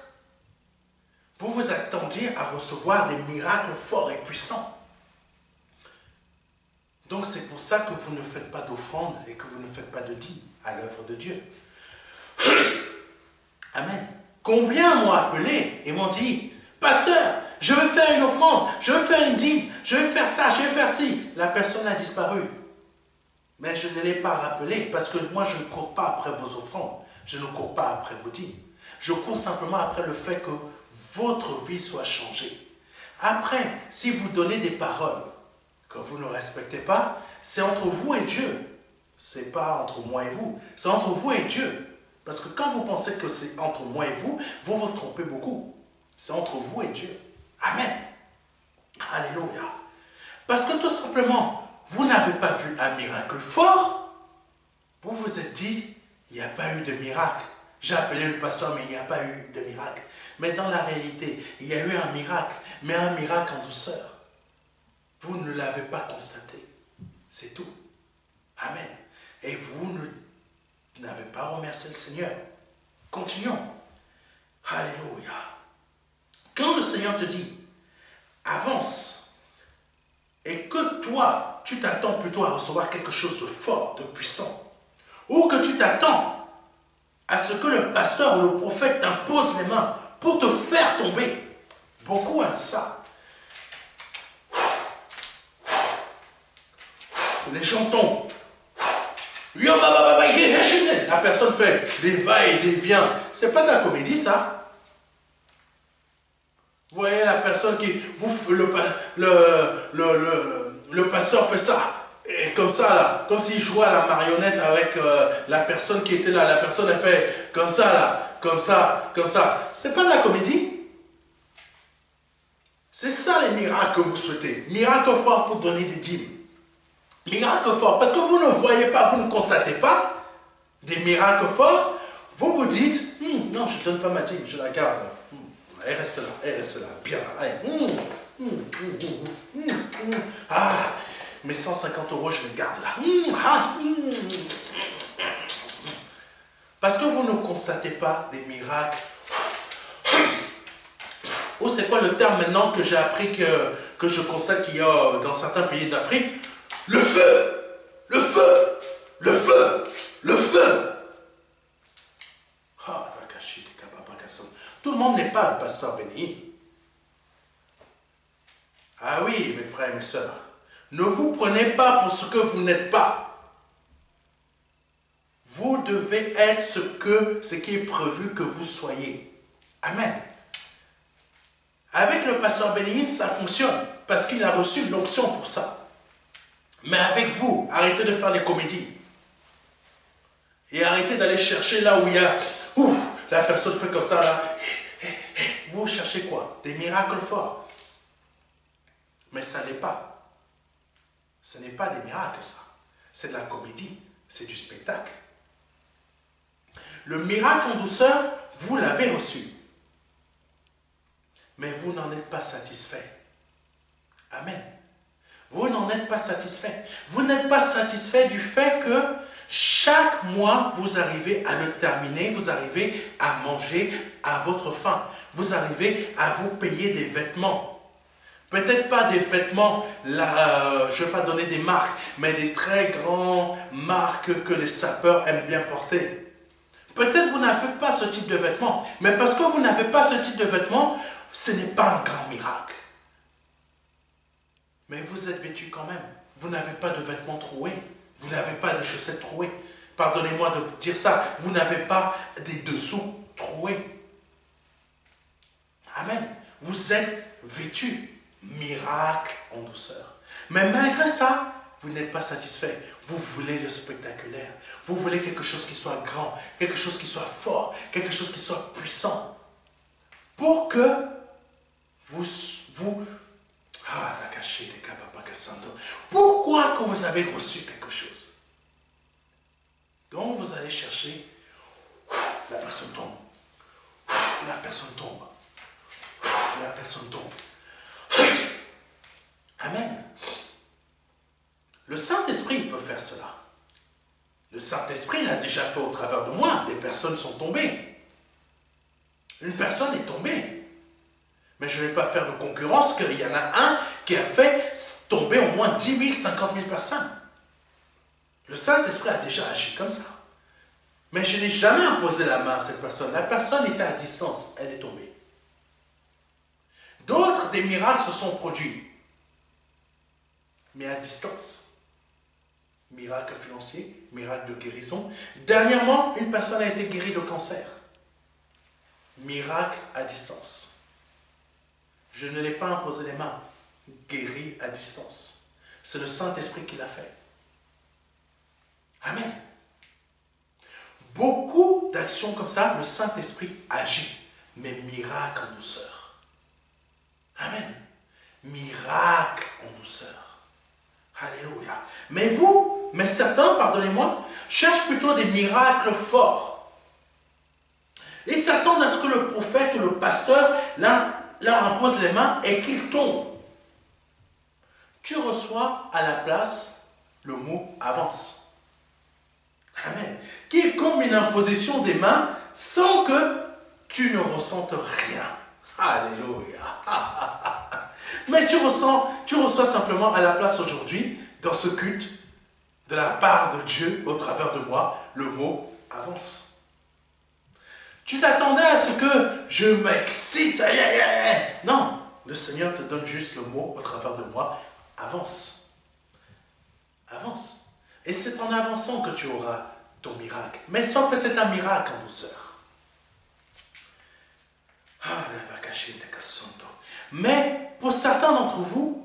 Speaker 1: vous vous attendiez à recevoir des miracles forts et puissants. Donc c'est pour ça que vous ne faites pas d'offrande et que vous ne faites pas de dîme à l'œuvre de Dieu. Amen. Combien m'ont appelé et m'ont dit, pasteur, je veux faire une offrande, je veux faire une dîme, je veux faire ça, je veux faire ci. La personne a disparu. Mais je ne l'ai pas rappelé parce que moi je ne cours pas après vos offrandes. Je ne cours pas après vos dîmes. Je cours simplement après le fait que votre vie soit changée. Après, si vous donnez des paroles que vous ne respectez pas, c'est entre vous et Dieu. Ce n'est pas entre moi et vous. C'est entre vous et Dieu. Parce que quand vous pensez que c'est entre moi et vous, vous vous trompez beaucoup. C'est entre vous et Dieu. Amen. Alléluia. Parce que tout simplement, vous n'avez pas vu un miracle fort. Vous vous êtes dit, il n'y a pas eu de miracle. J'ai appelé le pasteur, mais il n'y a pas eu de miracle. Mais dans la réalité, il y a eu un miracle, mais un miracle en douceur. Vous ne l'avez pas constaté. C'est tout. Amen. Et vous n'avez pas remercié le Seigneur. Continuons. Alléluia. Quand le Seigneur te dit, avance, et que toi, tu t'attends plutôt à recevoir quelque chose de fort, de puissant, ou que tu t'attends à ce que le pasteur ou le prophète t'impose les mains pour te faire tomber. Beaucoup aiment ça. Les gens tombent. La personne fait des va-et des viens. C'est pas de la comédie, ça. Vous voyez la personne qui... Le pasteur fait ça. Et comme ça, là. Comme s'il jouait à la marionnette avec la personne qui était là. La personne, elle fait comme ça, là. Comme ça, comme ça. C'est pas de la comédie. C'est ça les miracles que vous souhaitez. Miracles forts pour donner des dîmes. Miracles forts. Parce que vous ne voyez pas, vous ne constatez pas des miracles forts. Vous vous dites, non, je ne donne pas ma dîme, je la garde. Elle reste là, bien. Allez. Ah, mes 150 €, je les garde là. Parce que vous ne constatez pas des miracles. Oh, c'est quoi le terme maintenant que j'ai appris que je constate qu'il y a dans certains pays d'Afrique? Le feu! Le feu! Le feu! Le feu! Tout le monde n'est pas le pasteur béni. Ah oui, mes frères et mes sœurs. Ne vous prenez pas pour ce que vous n'êtes pas. Vous devez être ce qui est prévu que vous soyez. Amen. Avec le pasteur Bénéine, ça fonctionne parce qu'il a reçu l'onction pour ça. Mais avec vous, arrêtez de faire des comédies. Et arrêtez d'aller chercher là où il y a... la personne fait comme ça là. Vous cherchez quoi? Des miracles forts. Mais ça n'est pas. Ce n'est pas des miracles, ça. C'est de la comédie. C'est du spectacle. Le miracle en douceur, vous l'avez reçu. Mais vous n'en êtes pas satisfait. Amen. Vous n'en n'êtes pas satisfait. Vous n'êtes pas satisfait du fait que chaque mois, vous arrivez à le terminer, vous arrivez à manger à votre faim. Vous arrivez à vous payer des vêtements. Peut-être pas des vêtements, là, je ne vais pas donner des marques, mais des très grandes marques que les sapeurs aiment bien porter. Peut-être vous n'avez pas ce type de vêtements, mais parce que vous n'avez pas ce type de vêtements, ce n'est pas un grand miracle. Mais vous êtes vêtu quand même. Vous n'avez pas de vêtements troués. Vous n'avez pas de chaussettes trouées. Pardonnez-moi de dire ça. Vous n'avez pas des dessous troués. Amen. Vous êtes vêtu. Miracle en douceur. Mais malgré ça, vous n'êtes pas satisfait. Vous voulez le spectaculaire. Vous voulez quelque chose qui soit grand, quelque chose qui soit fort, quelque chose qui soit puissant. Pour que pourquoi que vous avez reçu quelque chose? Donc vous allez chercher, la personne tombe, la personne tombe, la personne tombe. Amen. Le Saint-Esprit peut faire cela. Le Saint-Esprit l'a déjà fait au travers de moi. Des personnes sont tombées. Une personne est tombée. Mais je ne vais pas faire de concurrence qu'il y en a un qui a fait tomber au moins 10 000, 50 000 personnes. Le Saint-Esprit a déjà agi comme ça. Mais je n'ai jamais imposé la main à cette personne. La personne était à distance, elle est tombée. D'autres, des miracles se sont produits. Mais à distance. Miracle financier, miracle de guérison. Dernièrement, une personne a été guérie de cancer. Miracle à distance. Je ne l'ai pas imposé les mains. Guéri à distance. C'est le Saint-Esprit qui l'a fait. Amen. Beaucoup d'actions comme ça, le Saint-Esprit agit. Mais miracle en douceur. Amen. Miracle en douceur. Alléluia. Mais certains, pardonnez-moi, cherchent plutôt des miracles forts. Ils s'attendent à ce que le prophète ou le pasteur leur impose les mains et qu'ils tombent. Tu reçois à la place le mot avance. Amen. Qu'il comme une imposition des mains sans que tu ne ressentes rien. Alléluia. Mais tu reçois simplement à la place aujourd'hui, dans ce culte, de la part de Dieu, au travers de moi, le mot avance. Tu t'attendais à ce que je m'excite. Non, le Seigneur te donne juste le mot au travers de moi, avance. Avance. Et c'est en avançant que tu auras ton miracle. Mais sauf que c'est un miracle en douceur. Mais pour certains d'entre vous,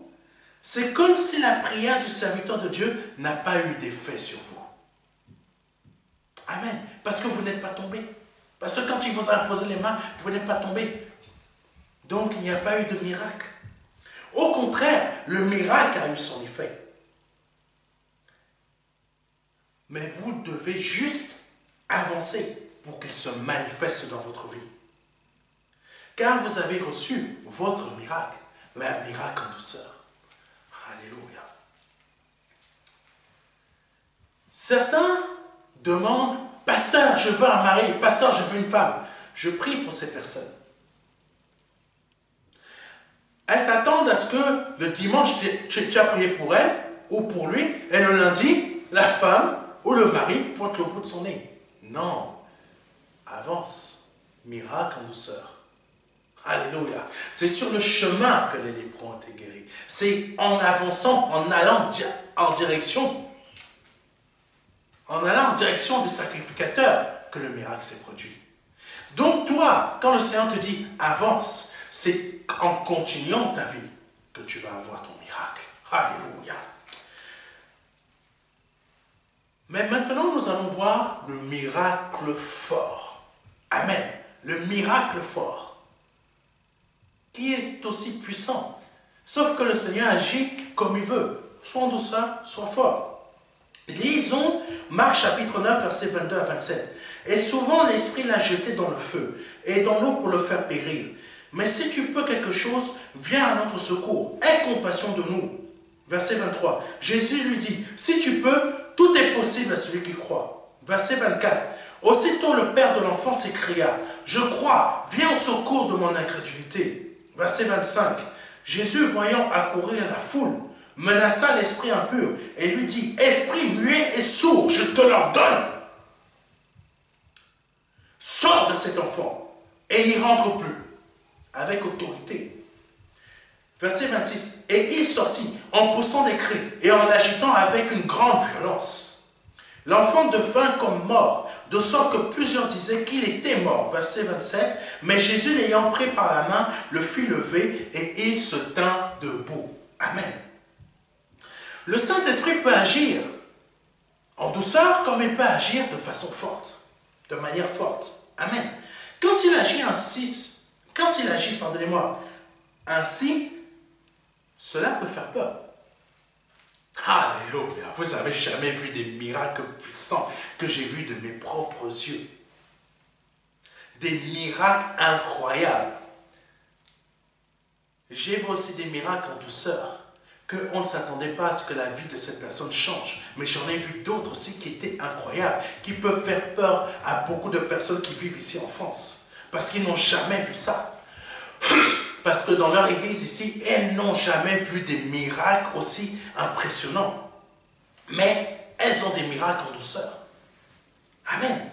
Speaker 1: c'est comme si la prière du serviteur de Dieu n'a pas eu d'effet sur vous. Amen. Parce que vous n'êtes pas tombé. Parce que quand il vous a imposé les mains, vous n'êtes pas tombé. Donc il n'y a pas eu de miracle. Au contraire, le miracle a eu son effet. Mais vous devez juste avancer pour qu'il se manifeste dans votre vie. Car vous avez reçu votre miracle, mais un miracle en douceur. Alléluia. Certains demandent, pasteur, je veux un mari, pasteur, je veux une femme. Je prie pour ces personnes. Elles s'attendent à ce que le dimanche, tu as prié pour elle ou pour lui, et le lundi, la femme ou le mari pointe le bout de son nez. Non. Avance. Miracle en douceur. Alléluia. C'est sur le chemin que les lépreux ont été guéris. C'est en avançant, en allant en direction des sacrificateurs que le miracle s'est produit. Donc toi, quand le Seigneur te dit avance, c'est en continuant ta vie que tu vas avoir ton miracle. Alléluia. Mais maintenant, nous allons voir le miracle fort. Amen. Le miracle fort. Qui est aussi puissant. Sauf que le Seigneur agit comme il veut. Soit en douceur, soit fort. Lisons Marc chapitre 9, versets 22 à 27. Et souvent l'Esprit l'a jeté dans le feu et dans l'eau pour le faire périr. Mais si tu peux quelque chose, viens à notre secours. Aie compassion de nous. Verset 23. Jésus lui dit, si tu peux, tout est possible à celui qui croit. Verset 24. Aussitôt le père de l'enfant s'écria, je crois, viens au secours de mon incrédulité. Verset 25. Jésus, voyant accourir la foule, menaça l'esprit impur et lui dit, esprit muet et sourd, je te l'ordonne. Sors de cet enfant et n'y rentre plus, avec autorité. Verset 26. Et il sortit en poussant des cris et en l'agitant avec une grande violence. L'enfant devint comme mort, de sorte que plusieurs disaient qu'il était mort. Verset 27. Mais Jésus, l'ayant pris par la main, le fit lever et il se tint debout. Amen. Le Saint-Esprit peut agir en douceur comme il peut agir de façon forte, de manière forte. Amen. Quand il agit ainsi, cela peut faire peur. Alléluia. Vous n'avez jamais vu des miracles puissants que j'ai vus de mes propres yeux. Des miracles incroyables. J'ai vu aussi des miracles en douceur, qu'on ne s'attendait pas à ce que la vie de cette personne change. Mais j'en ai vu d'autres aussi qui étaient incroyables, qui peuvent faire peur à beaucoup de personnes qui vivent ici en France. Parce qu'ils n'ont jamais vu ça. Parce que dans leur église ici, elles n'ont jamais vu des miracles aussi impressionnants. Mais elles ont des miracles en douceur. Amen.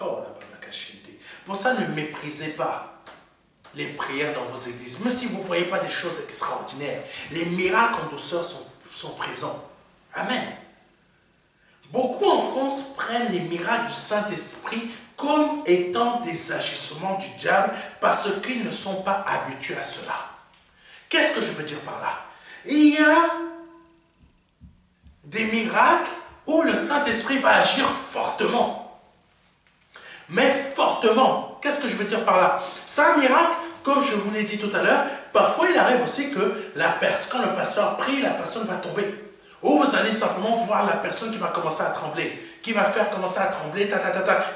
Speaker 1: Oh, la balakashinde. Pour ça, ne méprisez pas les prières dans vos églises. Même si vous ne voyez pas des choses extraordinaires, les miracles en douceur sont présents. Amen. Beaucoup en France prennent les miracles du Saint-Esprit comme étant des agissements du diable parce qu'ils ne sont pas habitués à cela. Qu'est-ce que je veux dire par là? Il y a des miracles où le Saint-Esprit va agir fortement. Mais fortement. Qu'est-ce que je veux dire par là? C'est un miracle, comme je vous l'ai dit tout à l'heure, parfois il arrive aussi que quand le pasteur prie, la personne va tomber. Ou vous allez simplement voir la personne qui va commencer à trembler, qui va faire commencer à trembler,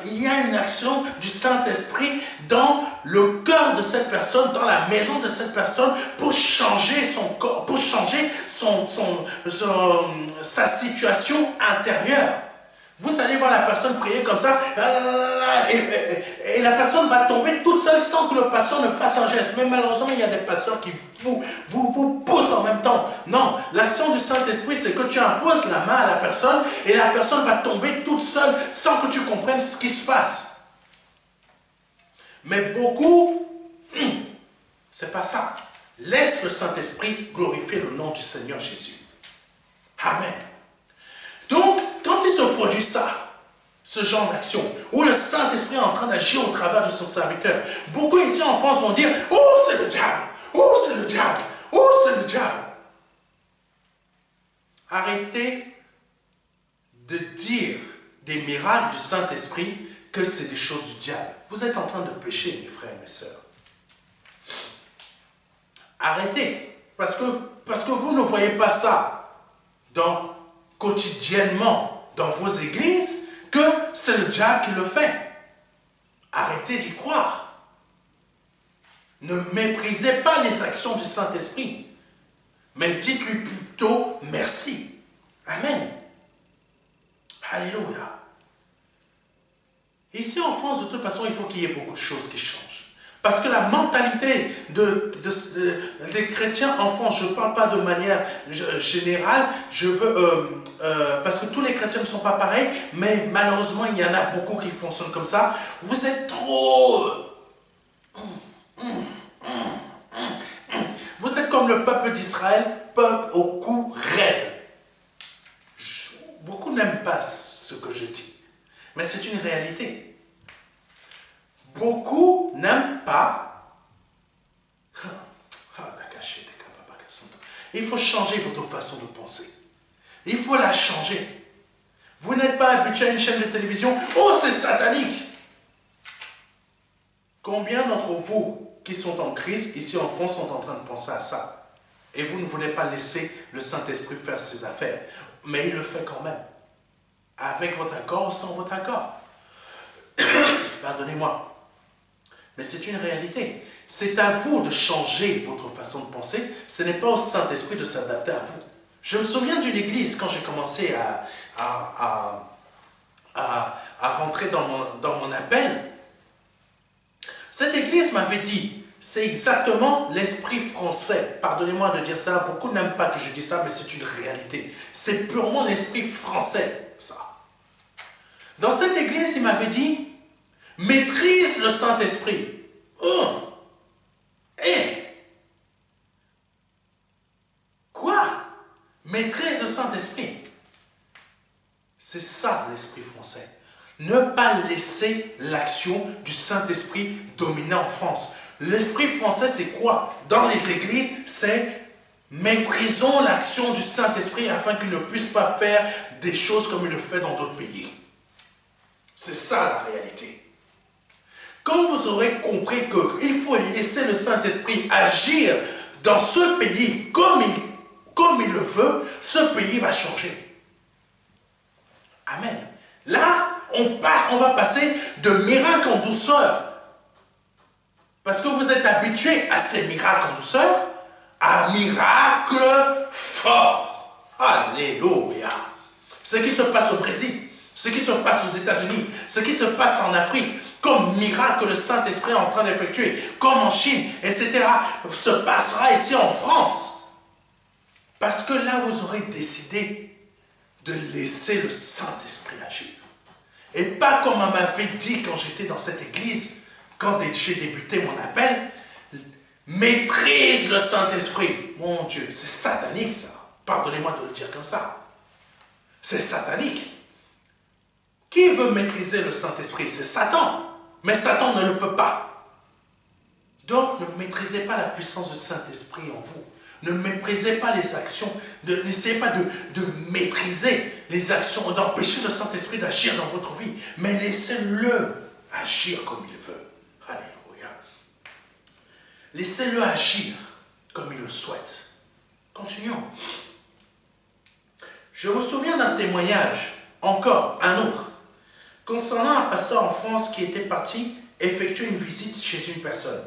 Speaker 1: Il y a une action du Saint-Esprit dans le cœur de cette personne, dans la maison de cette personne, pour changer son corps, pour changer sa situation intérieure. Vous allez voir la personne prier comme ça, et la personne va tomber toute seule sans que le pasteur ne fasse un geste. Mais malheureusement, il y a des pasteurs qui vous poussent en même temps. Non, l'action du Saint-Esprit, c'est que tu imposes la main à la personne et la personne va tomber toute seule sans que tu comprennes ce qui se passe. Mais beaucoup, c'est pas ça. Laisse le Saint-Esprit glorifier le nom du Seigneur Jésus. Amen. Donc, quand il se produit ça, ce genre d'action, où le Saint-Esprit est en train d'agir au travers de son serviteur, beaucoup ici en France vont dire, « Oh, c'est le diable! Oh, c'est le diable! Oh, c'est le diable! » Arrêtez de dire des miracles du Saint-Esprit que c'est des choses du diable. Vous êtes en train de pécher, mes frères et mes sœurs. Arrêtez, parce que vous ne voyez pas ça quotidiennement dans vos églises, que c'est le diable qui le fait. Arrêtez d'y croire. Ne méprisez pas les actions du Saint-Esprit, mais dites-lui plutôt merci. Amen. Alléluia. Ici en France, de toute façon, il faut qu'il y ait beaucoup de choses qui changent. Parce que la mentalité des chrétiens en France, je ne parle pas de manière générale, parce que tous les chrétiens ne sont pas pareils, mais malheureusement, il y en a beaucoup qui fonctionnent comme ça. Vous êtes trop... Vous êtes comme le peuple d'Israël, peuple au cou raide. Beaucoup n'aiment pas ce que je dis, mais c'est une réalité. Beaucoup n'aiment pas. Il faut changer votre façon de penser. Il faut la changer. Vous n'êtes pas habitué à une chaîne de télévision. Oh, c'est satanique! Combien d'entre vous qui sont en Christ, ici en France, sont en train de penser à ça? Et vous ne voulez pas laisser le Saint-Esprit faire ses affaires. Mais il le fait quand même. Avec votre accord ou sans votre accord. Pardonnez-moi. Mais c'est une réalité. C'est à vous de changer votre façon de penser. Ce n'est pas au Saint-Esprit de s'adapter à vous. Je me souviens d'une église quand j'ai commencé à rentrer dans mon appel. Cette église m'avait dit, c'est exactement l'esprit français. Pardonnez-moi de dire ça, beaucoup n'aiment pas que je dise ça, mais c'est une réalité. C'est purement l'esprit français, ça. Dans cette église, il m'avait dit, maîtrise le Saint-Esprit. Oh! Quoi? Maîtrise le Saint-Esprit. C'est ça l'esprit français. Ne pas laisser l'action du Saint-Esprit dominer en France. L'esprit français, c'est quoi? Dans les églises, c'est maîtrisons l'action du Saint-Esprit afin qu'il ne puisse pas faire des choses comme il le fait dans d'autres pays. C'est ça la réalité. Quand vous aurez compris qu'il faut laisser le Saint-Esprit agir dans ce pays comme il le veut, ce pays va changer. Amen. Là, on va passer de miracle en douceur. Parce que vous êtes habitués à ces miracles en douceur, à miracle fort. Alléluia. Ce qui se passe au Brésil, ce qui se passe aux États-Unis, ce qui se passe en Afrique, comme miracle le Saint-Esprit est en train d'effectuer, comme en Chine, etc., se passera ici en France. Parce que là, vous aurez décidé de laisser le Saint-Esprit agir. Et pas comme on m'avait dit quand j'étais dans cette église, quand j'ai débuté mon appel, maîtrise le Saint-Esprit. Mon Dieu, c'est satanique ça. Pardonnez-moi de le dire comme ça. C'est satanique. Qui veut maîtriser le Saint-Esprit? C'est Satan. Mais Satan ne le peut pas. Donc, ne maîtrisez pas la puissance du Saint-Esprit en vous. Ne méprisez pas les actions, n'essayez pas de maîtriser les actions, d'empêcher le Saint-Esprit d'agir dans votre vie, mais laissez-le agir comme il veut. Alléluia. Laissez-le agir comme il le souhaite. Continuons. Je me souviens d'un témoignage, encore un autre, concernant un pasteur en France qui était parti effectuer une visite chez une personne.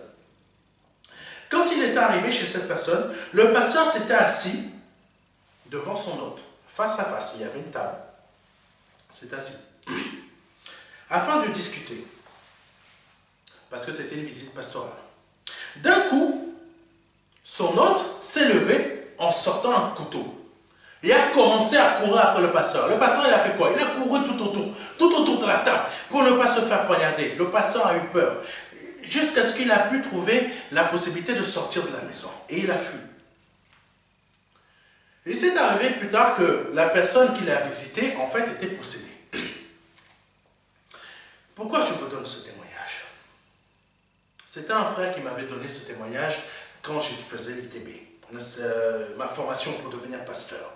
Speaker 1: Quand il est arrivé chez cette personne, le pasteur s'était assis devant son hôte, face à face, il y avait une table. C'est assis. Afin de discuter. Parce que c'était une visite pastorale. D'un coup, son hôte s'est levé en sortant un couteau. Il a commencé à courir après le pasteur. Le pasteur, il a fait quoi? Il a couru tout autour de la table, pour ne pas se faire poignarder. Le pasteur a eu peur. Jusqu'à ce qu'il a pu trouver la possibilité de sortir de la maison. Et il a fui. Et c'est arrivé plus tard que la personne qu'il a visitée, en fait, était possédée. Pourquoi je vous donne ce témoignage? C'était un frère qui m'avait donné ce témoignage quand je faisais l'ITB, ma formation pour devenir pasteur.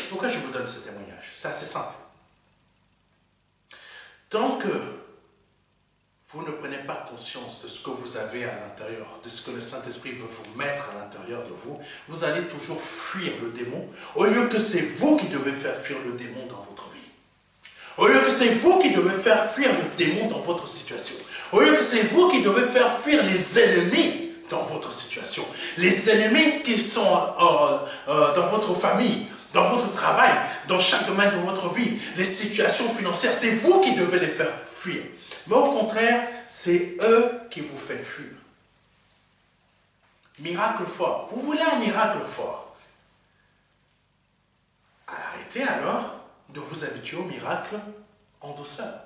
Speaker 1: Pourquoi je vous donne ce témoignage? C'est assez simple. Tant que vous ne prenez pas conscience de ce que vous avez à l'intérieur, de ce que le Saint-Esprit veut vous mettre à l'intérieur de vous, vous allez toujours fuir le démon, au lieu que c'est vous qui devez faire fuir le démon dans votre vie. Au lieu que c'est vous qui devez faire fuir le démon dans votre situation. Au lieu que c'est vous qui devez faire fuir les ennemis dans votre situation. Les ennemis qui sont dans votre famille, dans votre travail, dans chaque domaine de votre vie, les situations financières, c'est vous qui devez les faire fuir. Mais au contraire, c'est eux qui vous font fuir. Miracle fort. Vous voulez un miracle fort? Arrêtez alors de vous habituer au miracle en douceur.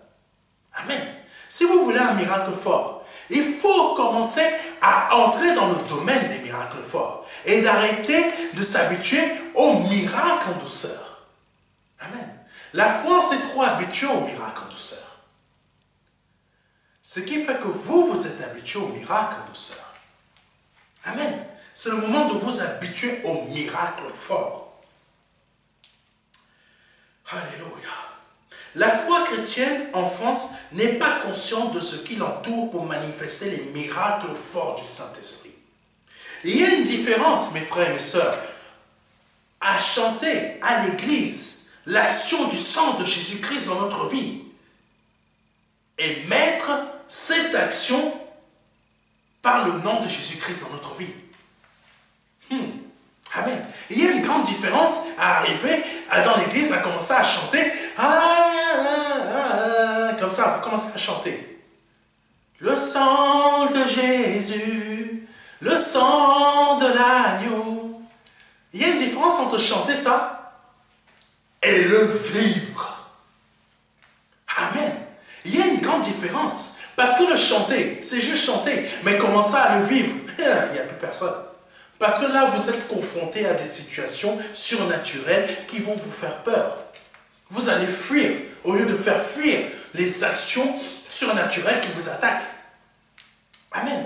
Speaker 1: Amen. Si vous voulez un miracle fort, il faut commencer à entrer dans le domaine des miracles forts et d'arrêter de s'habituer aux miracles en douceur. Amen. La France est trop habituée aux miracles en douceur. Ce qui fait que vous êtes habitué aux miracles en douceur. Amen. C'est le moment de vous habituer aux miracles forts. Alléluia. La foi chrétienne en France n'est pas consciente de ce qui l'entoure pour manifester les miracles forts du Saint-Esprit. Il y a une différence, mes frères et mes sœurs, à chanter à l'église l'action du sang de Jésus-Christ dans notre vie et mettre cette action par le nom de Jésus-Christ dans notre vie. Amen. Il y a une grande différence à arriver dans l'église, à commencer à chanter. Comme ça, vous commencez à chanter. Le sang de Jésus, le sang de l'agneau. Il y a une différence entre chanter ça et le vivre. Amen. Il y a une grande différence. Parce que le chanter, c'est juste chanter. Mais commencer à le vivre, il n'y a plus personne. Parce que là, vous êtes confronté à des situations surnaturelles qui vont vous faire peur. Vous allez fuir, au lieu de faire fuir les actions surnaturelles qui vous attaquent. Amen.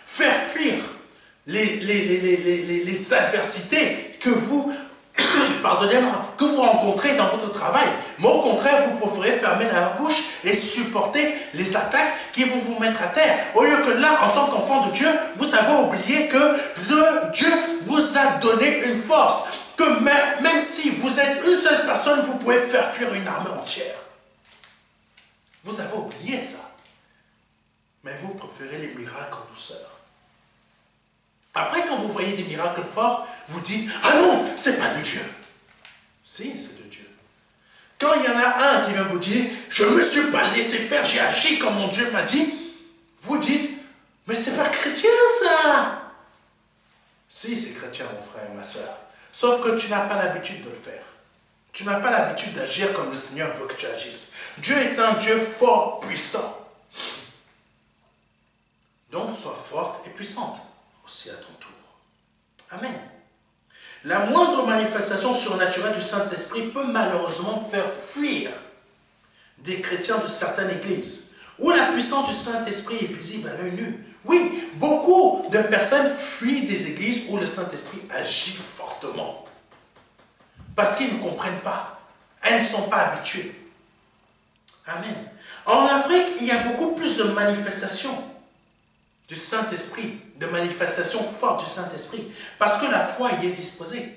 Speaker 1: Faire fuir les adversités que vous, pardonnez-moi, que vous rencontrez dans votre travail. Mais au contraire, vous préférez fermer la bouche et supporter les attaques qui vont vous mettre à terre. Au lieu que là, en tant qu'enfant de Dieu, vous avez oublié que Dieu vous a donné une force. Que même si vous êtes une seule personne, vous pouvez faire fuir une armée entière. Vous avez oublié ça. Mais vous préférez les miracles en douceur. Après, quand vous voyez des miracles forts, vous dites, ah non, c'est pas de Dieu. Si, c'est de Dieu. Quand il y en a un qui vient vous dire, je ne me suis pas laissé faire, j'ai agi comme mon Dieu m'a dit, vous dites, mais c'est pas chrétien ça. Si, c'est chrétien mon frère et ma soeur. Sauf que tu n'as pas l'habitude de le faire. Tu n'as pas l'habitude d'agir comme le Seigneur veut que tu agisses. Dieu est un Dieu fort, puissant. Donc, sois forte et puissante aussi à ton tour. Amen. La moindre manifestation surnaturelle du Saint-Esprit peut malheureusement faire fuir des chrétiens de certaines églises, où la puissance du Saint-Esprit est visible à l'œil nu. Oui, beaucoup de personnes fuient des églises où le Saint-Esprit agit fortement. Parce qu'ils ne comprennent pas. Elles ne sont pas habituées. Amen. En Afrique, il y a beaucoup plus de manifestations du Saint-Esprit, de manifestations fortes du Saint-Esprit, parce que la foi y est disposée.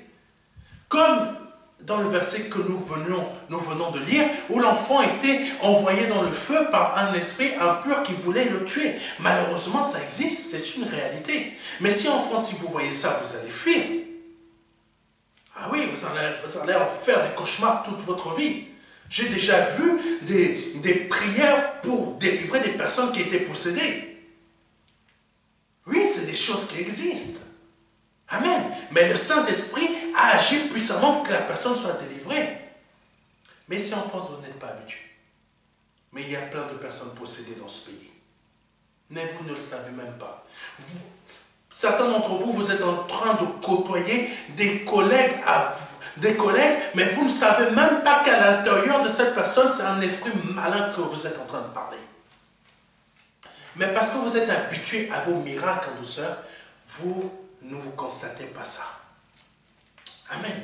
Speaker 1: Comme dans le verset que nous venons de lire, où l'enfant était envoyé dans le feu par un esprit impur qui voulait le tuer. Malheureusement, ça existe, c'est une réalité. Mais si en France, si vous voyez ça, vous allez fuir. Ah oui, vous allez en faire des cauchemars toute votre vie. J'ai déjà vu des prières pour délivrer des personnes qui étaient possédées. Oui, c'est des choses qui existent. Amen. Mais le Saint-Esprit a agi puissamment pour que la personne soit délivrée. Mais ici en France, vous n'êtes pas habitué. Mais il y a plein de personnes possédées dans ce pays. Mais vous ne le savez même pas. Certains d'entre vous, vous êtes en train de côtoyer des collègues, mais vous ne savez même pas qu'à l'intérieur de cette personne, c'est un esprit malin que vous êtes en train de parler. Mais parce que vous êtes habitué à vos miracles en douceur, vous ne vous constatez pas ça. Amen.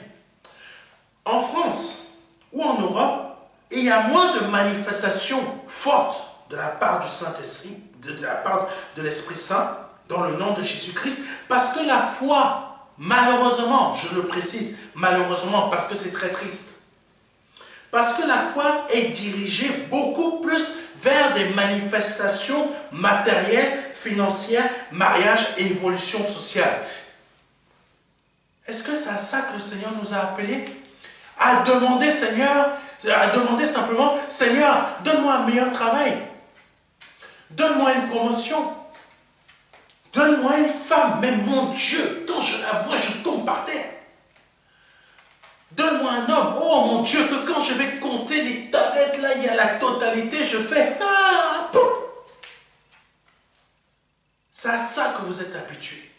Speaker 1: En France ou en Europe, il y a moins de manifestations fortes de la part du Saint-Esprit, de la part de l'Esprit Saint, dans le nom de Jésus-Christ, parce que la foi, malheureusement, je le précise, malheureusement, parce que c'est très triste, parce que la foi est dirigée beaucoup plus vers des manifestations matérielles, financières, mariage et évolution sociale. Est-ce que c'est à ça que le Seigneur nous a appelés? À demander, Seigneur, à demander simplement, Seigneur, donne-moi un meilleur travail. Donne-moi une promotion. Donne-moi une femme. Mais mon Dieu, quand je la vois, je tombe par terre. Donne-moi un homme. Oh mon Dieu, que quand je vais compter les tablettes, là, il y a la totalité, je fais... Ah, boum. C'est à ça que vous êtes habitués.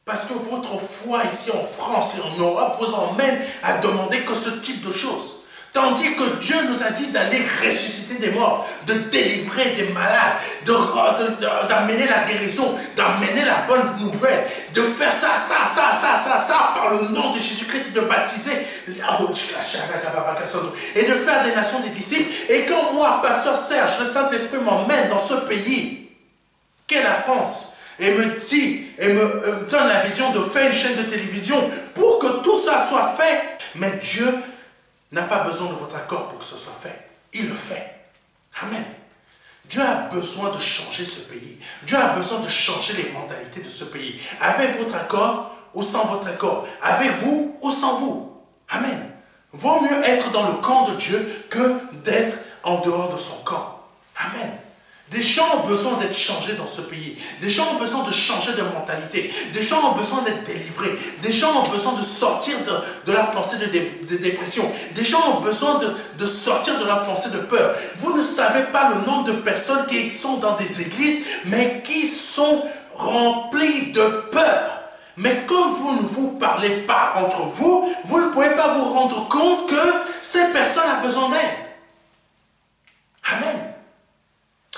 Speaker 1: Parce que votre foi ici en France et en Europe vous emmène à demander que ce type de choses. Tandis que Dieu nous a dit d'aller ressusciter des morts, de délivrer des malades, d'amener la guérison, d'amener la bonne nouvelle, de faire ça, par le nom de Jésus-Christ, de baptiser, et de faire des nations des disciples. Et quand moi, pasteur Serge, le Saint-Esprit m'emmène dans ce pays, qu'est la France, et me dit, et me donne la vision de faire une chaîne de télévision pour que tout ça soit fait, mais Dieu n'a pas besoin de votre accord pour que ce soit fait. Il le fait. Amen. Dieu a besoin de changer ce pays. Dieu a besoin de changer les mentalités de ce pays. Avec votre accord ou sans votre accord. Avec vous ou sans vous. Amen. Vaut mieux être dans le camp de Dieu que d'être en dehors de son camp. Amen. Des gens ont besoin d'être changés dans ce pays. Des gens ont besoin de changer de mentalité. Des gens ont besoin d'être délivrés. Des gens ont besoin de sortir de la pensée de dépression. Des gens ont besoin de sortir de la pensée de peur. Vous ne savez pas le nombre de personnes qui sont dans des églises, mais qui sont remplies de peur. Mais comme vous ne vous parlez pas entre vous, vous ne pouvez pas vous rendre compte que cette personne a besoin d'aide. Amen.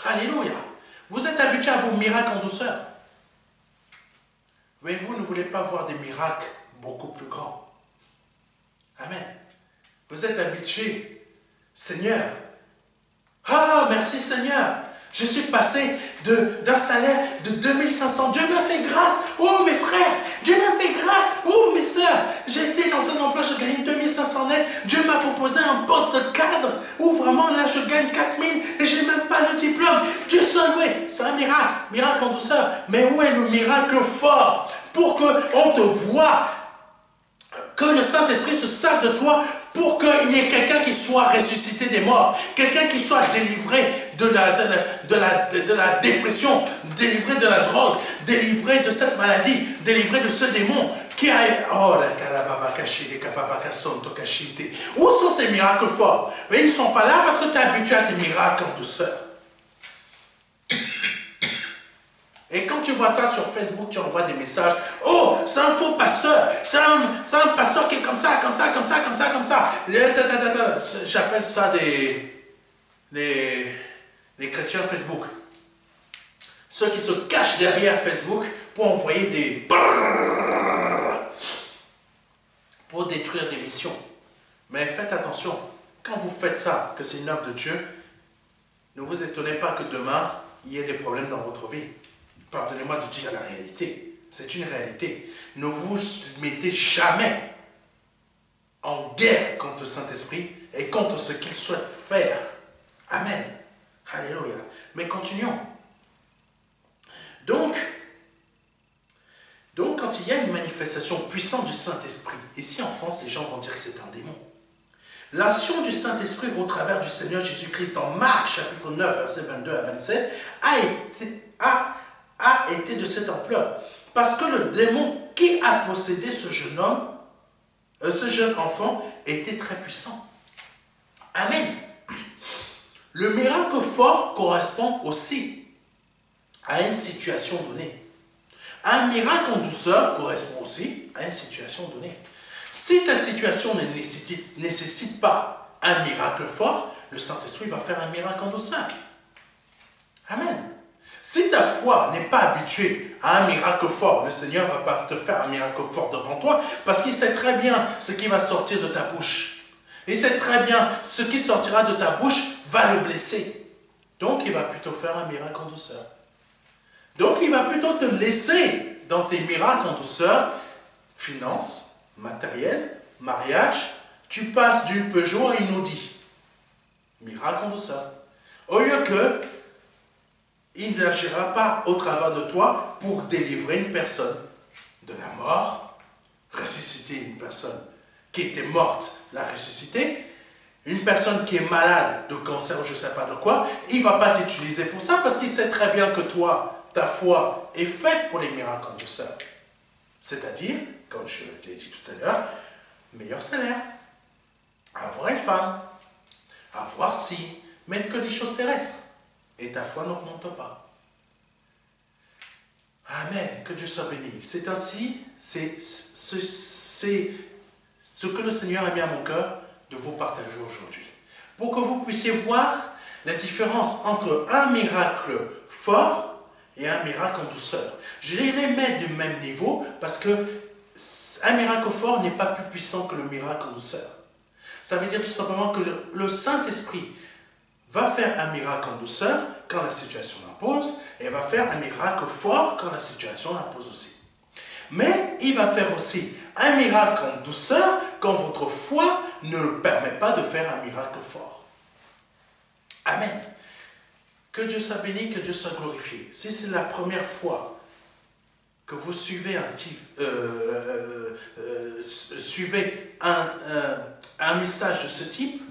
Speaker 1: Alléluia. Vous êtes habitué à vos miracles en douceur. Mais vous ne voulez pas voir des miracles beaucoup plus grands. Amen. Vous êtes habitué. Seigneur. Ah, merci Seigneur. Je suis passé d'un salaire de 2500. Dieu m'a fait grâce. Oh mes frères, Dieu m'a fait grâce. Oh mes soeurs, j'ai été dans un emploi, je gagnais 2500 net. Dieu m'a proposé un poste de cadre où vraiment là je gagne 4000 et je n'ai même pas le diplôme. Dieu soit loué. C'est un miracle, miracle en douceur. Mais où est le miracle fort pour qu'on te voie, que le Saint-Esprit se serve de toi pour qu'il y ait quelqu'un qui soit ressuscité des morts, quelqu'un qui soit délivré de la dépression, délivré de la drogue, délivré de cette maladie, délivré de ce démon qui a... Oh, où sont ces miracles forts? Mais ils ne sont pas là parce que tu es habitué à tes miracles en douceur. Et quand tu vois ça sur Facebook, tu envoies des messages. Oh, c'est un faux pasteur. C'est un pasteur qui est comme ça, comme ça, comme ça, comme ça, comme ça. J'appelle ça les chrétiens Facebook. Ceux qui se cachent derrière Facebook pour envoyer des... pour détruire des missions. Mais faites attention. Quand vous faites ça, que c'est une œuvre de Dieu, ne vous étonnez pas que demain, il y ait des problèmes dans votre vie. Pardonnez-moi de dire la réalité. C'est une réalité. Ne vous mettez jamais en guerre contre le Saint-Esprit et contre ce qu'il souhaite faire. Amen. Alléluia. Mais continuons. Donc, quand il y a une manifestation puissante du Saint-Esprit, ici en France, les gens vont dire que c'est un démon. L'action du Saint-Esprit au travers du Seigneur Jésus-Christ en Marc chapitre 9, versets 22 à 27, a été de cette ampleur. Parce que le démon qui a possédé ce jeune homme, ce jeune enfant, était très puissant. Amen. Le miracle fort correspond aussi à une situation donnée. Un miracle en douceur correspond aussi à une situation donnée. Si ta situation ne nécessite pas un miracle fort, le Saint-Esprit va faire un miracle en douceur. Amen. Si ta foi n'est pas habituée à un miracle fort, le Seigneur ne va pas te faire un miracle fort devant toi parce qu'il sait très bien ce qui va sortir de ta bouche. Il sait très bien ce qui sortira de ta bouche va le blesser. Donc, il va plutôt faire un miracle en douceur. Donc, il va plutôt te laisser dans tes miracles en douceur, finances, matériel, mariage. Tu passes d'une Peugeot à une Audi. Miracle en douceur. Au lieu que il n'agira pas au travers de toi pour délivrer une personne de la mort, ressusciter une personne qui était morte, la ressusciter, une personne qui est malade de cancer ou je ne sais pas de quoi, il ne va pas t'utiliser pour ça parce qu'il sait très bien que toi, ta foi est faite pour les miracles en douceur. C'est-à-dire, comme je l'ai dit tout à l'heure, meilleur salaire, avoir une femme, avoir ci, mais que des choses terrestres. Et ta foi n'augmente pas. Amen. Que Dieu soit béni. C'est ainsi, c'est ce que le Seigneur a mis à mon cœur de vous partager aujourd'hui. Pour que vous puissiez voir la différence entre un miracle fort et un miracle en douceur. Je vais les mettre du même niveau parce que un miracle fort n'est pas plus puissant que le miracle en douceur. Ça veut dire tout simplement que le Saint-Esprit va faire un miracle en douceur quand la situation l'impose et va faire un miracle fort quand la situation l'impose aussi. Mais il va faire aussi un miracle en douceur quand votre foi ne le permet pas de faire un miracle fort. Amen. Que Dieu soit béni, que Dieu soit glorifié. Si c'est la première fois que vous suivez un message de ce type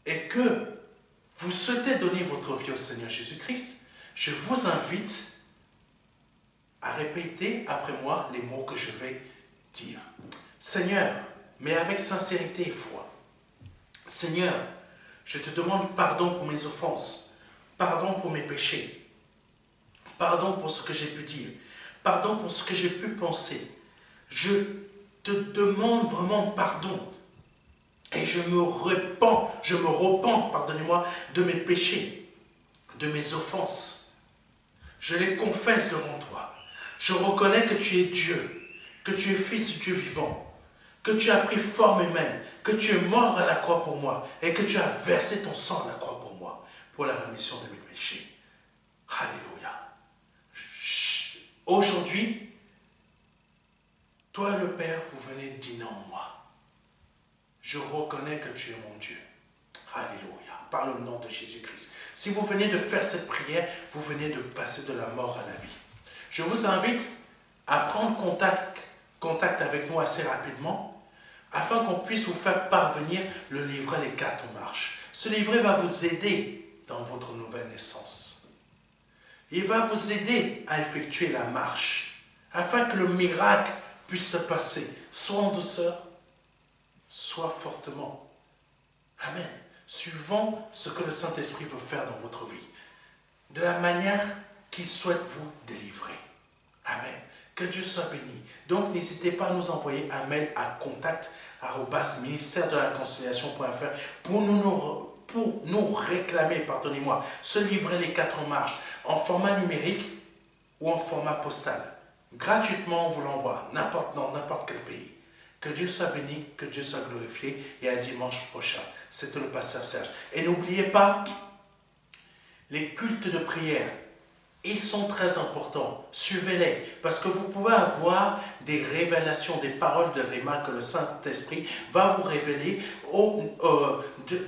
Speaker 1: et que vous souhaitez donner votre vie au Seigneur Jésus-Christ, je vous invite à répéter après moi les mots que je vais dire. Seigneur, mais avec sincérité et foi. Seigneur, je te demande pardon pour mes offenses, pardon pour mes péchés, pardon pour ce que j'ai pu dire, pardon pour ce que j'ai pu penser. Je te demande vraiment pardon et je me repens, pardonnez-moi, de mes péchés, de mes offenses. Je les confesse devant toi. Je reconnais que tu es Dieu, que tu es Fils du Dieu vivant, que tu as pris forme humaine, que tu es mort à la croix pour moi et que tu as versé ton sang à la croix pour moi, pour la rémission de mes péchés. Alléluia. Aujourd'hui, toi et le Père, vous venez dîner en moi. Je reconnais que tu es mon Dieu. Alléluia. Par le nom de Jésus-Christ. Si vous venez de faire cette prière, vous venez de passer de la mort à la vie. Je vous invite à prendre contact avec nous assez rapidement afin qu'on puisse vous faire parvenir le livret Les 4 marches. Ce livret va vous aider dans votre nouvelle naissance. Il va vous aider à effectuer la marche afin que le miracle puisse se passer, soit en douceur, soit fortement. Amen. Suivant ce que le Saint-Esprit veut faire dans votre vie, de la manière qu'il souhaite vous délivrer. Amen. Que Dieu soit béni. Donc, n'hésitez pas à nous envoyer un mail à contact@ministère-de-la-conciliation.fr pour nous réclamer, pardonnez-moi, ce livret Les 4 marches en format numérique ou en format postal. Gratuitement, on vous l'envoie, dans n'importe quel pays. Que Dieu soit béni, que Dieu soit glorifié et à dimanche prochain. C'était le pasteur Serge. Et n'oubliez pas, les cultes de prière, ils sont très importants. Suivez-les parce que vous pouvez avoir des révélations, des paroles de Réma que le Saint-Esprit va vous révéler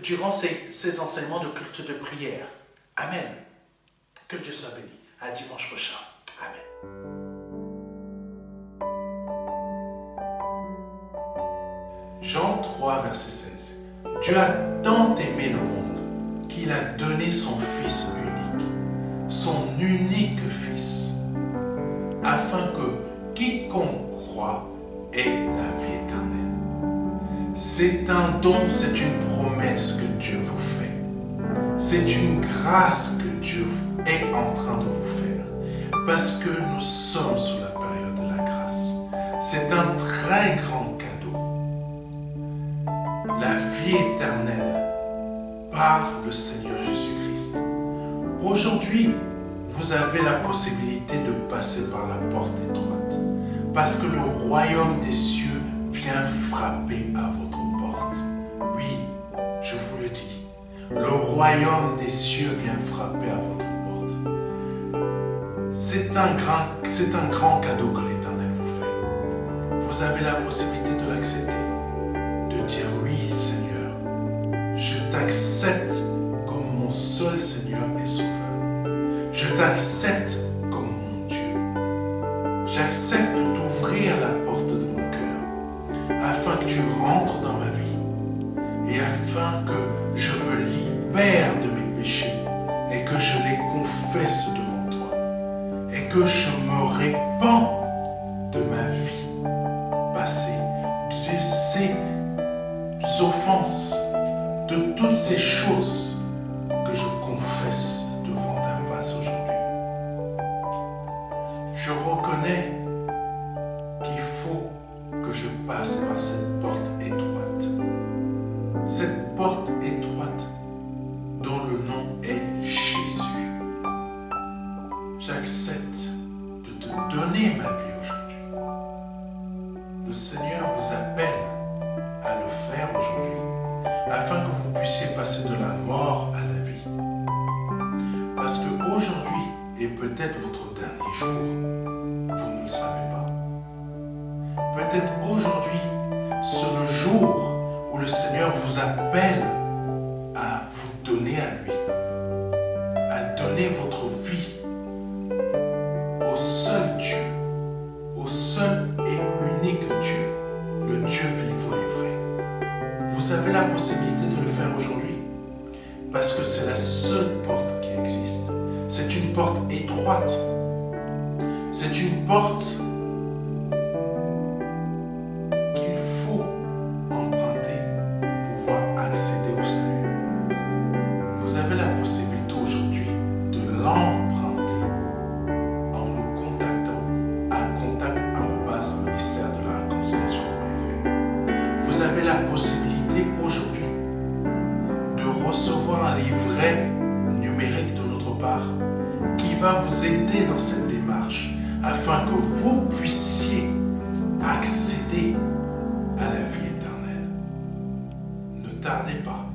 Speaker 1: durant ces enseignements de culte de prière. Amen. Que Dieu soit béni. À dimanche prochain. Amen. Jean 3, verset 16. Dieu a tant aimé le monde qu'il a donné son Fils unique Fils, afin que quiconque croit ait la vie éternelle. C'est un don, c'est une promesse que Dieu vous fait. C'est une grâce que Dieu est en train de vous faire, parce que nous sommes sous la période de la grâce. C'est un très grand cadeau. La vie éternelle par le Seigneur Jésus-Christ. Aujourd'hui, vous avez la possibilité de passer par la porte étroite, parce que le royaume des cieux vient frapper à votre porte. Oui, je vous le dis, le royaume des cieux vient frapper à votre porte. C'est un grand cadeau que l'Éternel vous fait. Vous avez la possibilité de l'accepter, de dire oui, Seigneur, je t'accepte comme mon seul Seigneur et Sauveur. Je t'accepte comme mon Dieu. J'accepte de t'ouvrir la porte de mon cœur afin que tu rentres dans ma vie et afin que je me libère de mes péchés et que je les confesse devant toi et que je me répands de ma vie passée, de ces offenses, de toutes ces choses que je confesse devant ta face aujourd'hui. Je reconnais qu'il faut que je passe par cette porte étroite. Cette porte étroite dont le nom est Jésus. J'accepte de te donner ma vie aujourd'hui. Le Seigneur vous appelle à le faire aujourd'hui, afin que vous puissiez passer de la mort à la vie. Parce qu'aujourd'hui est peut-être votre dernier jour, vous ne le savez pas. Peut-être aujourd'hui, c'est le jour où le Seigneur vous appelle à vous donner à lui, à c'est la seule porte qui existe. C'est une porte étroite. C'est une porte qu'il faut emprunter pour pouvoir accéder au salut. Vous avez la possibilité aujourd'hui de l'emprunter en nous contactant à contact@ministère de la réconciliation.fr. Vous avez la possibilité aujourd'hui de recevoir un livret numérique de notre part qui va vous aider dans cette démarche afin que vous puissiez accéder à la vie éternelle. Ne tardez pas.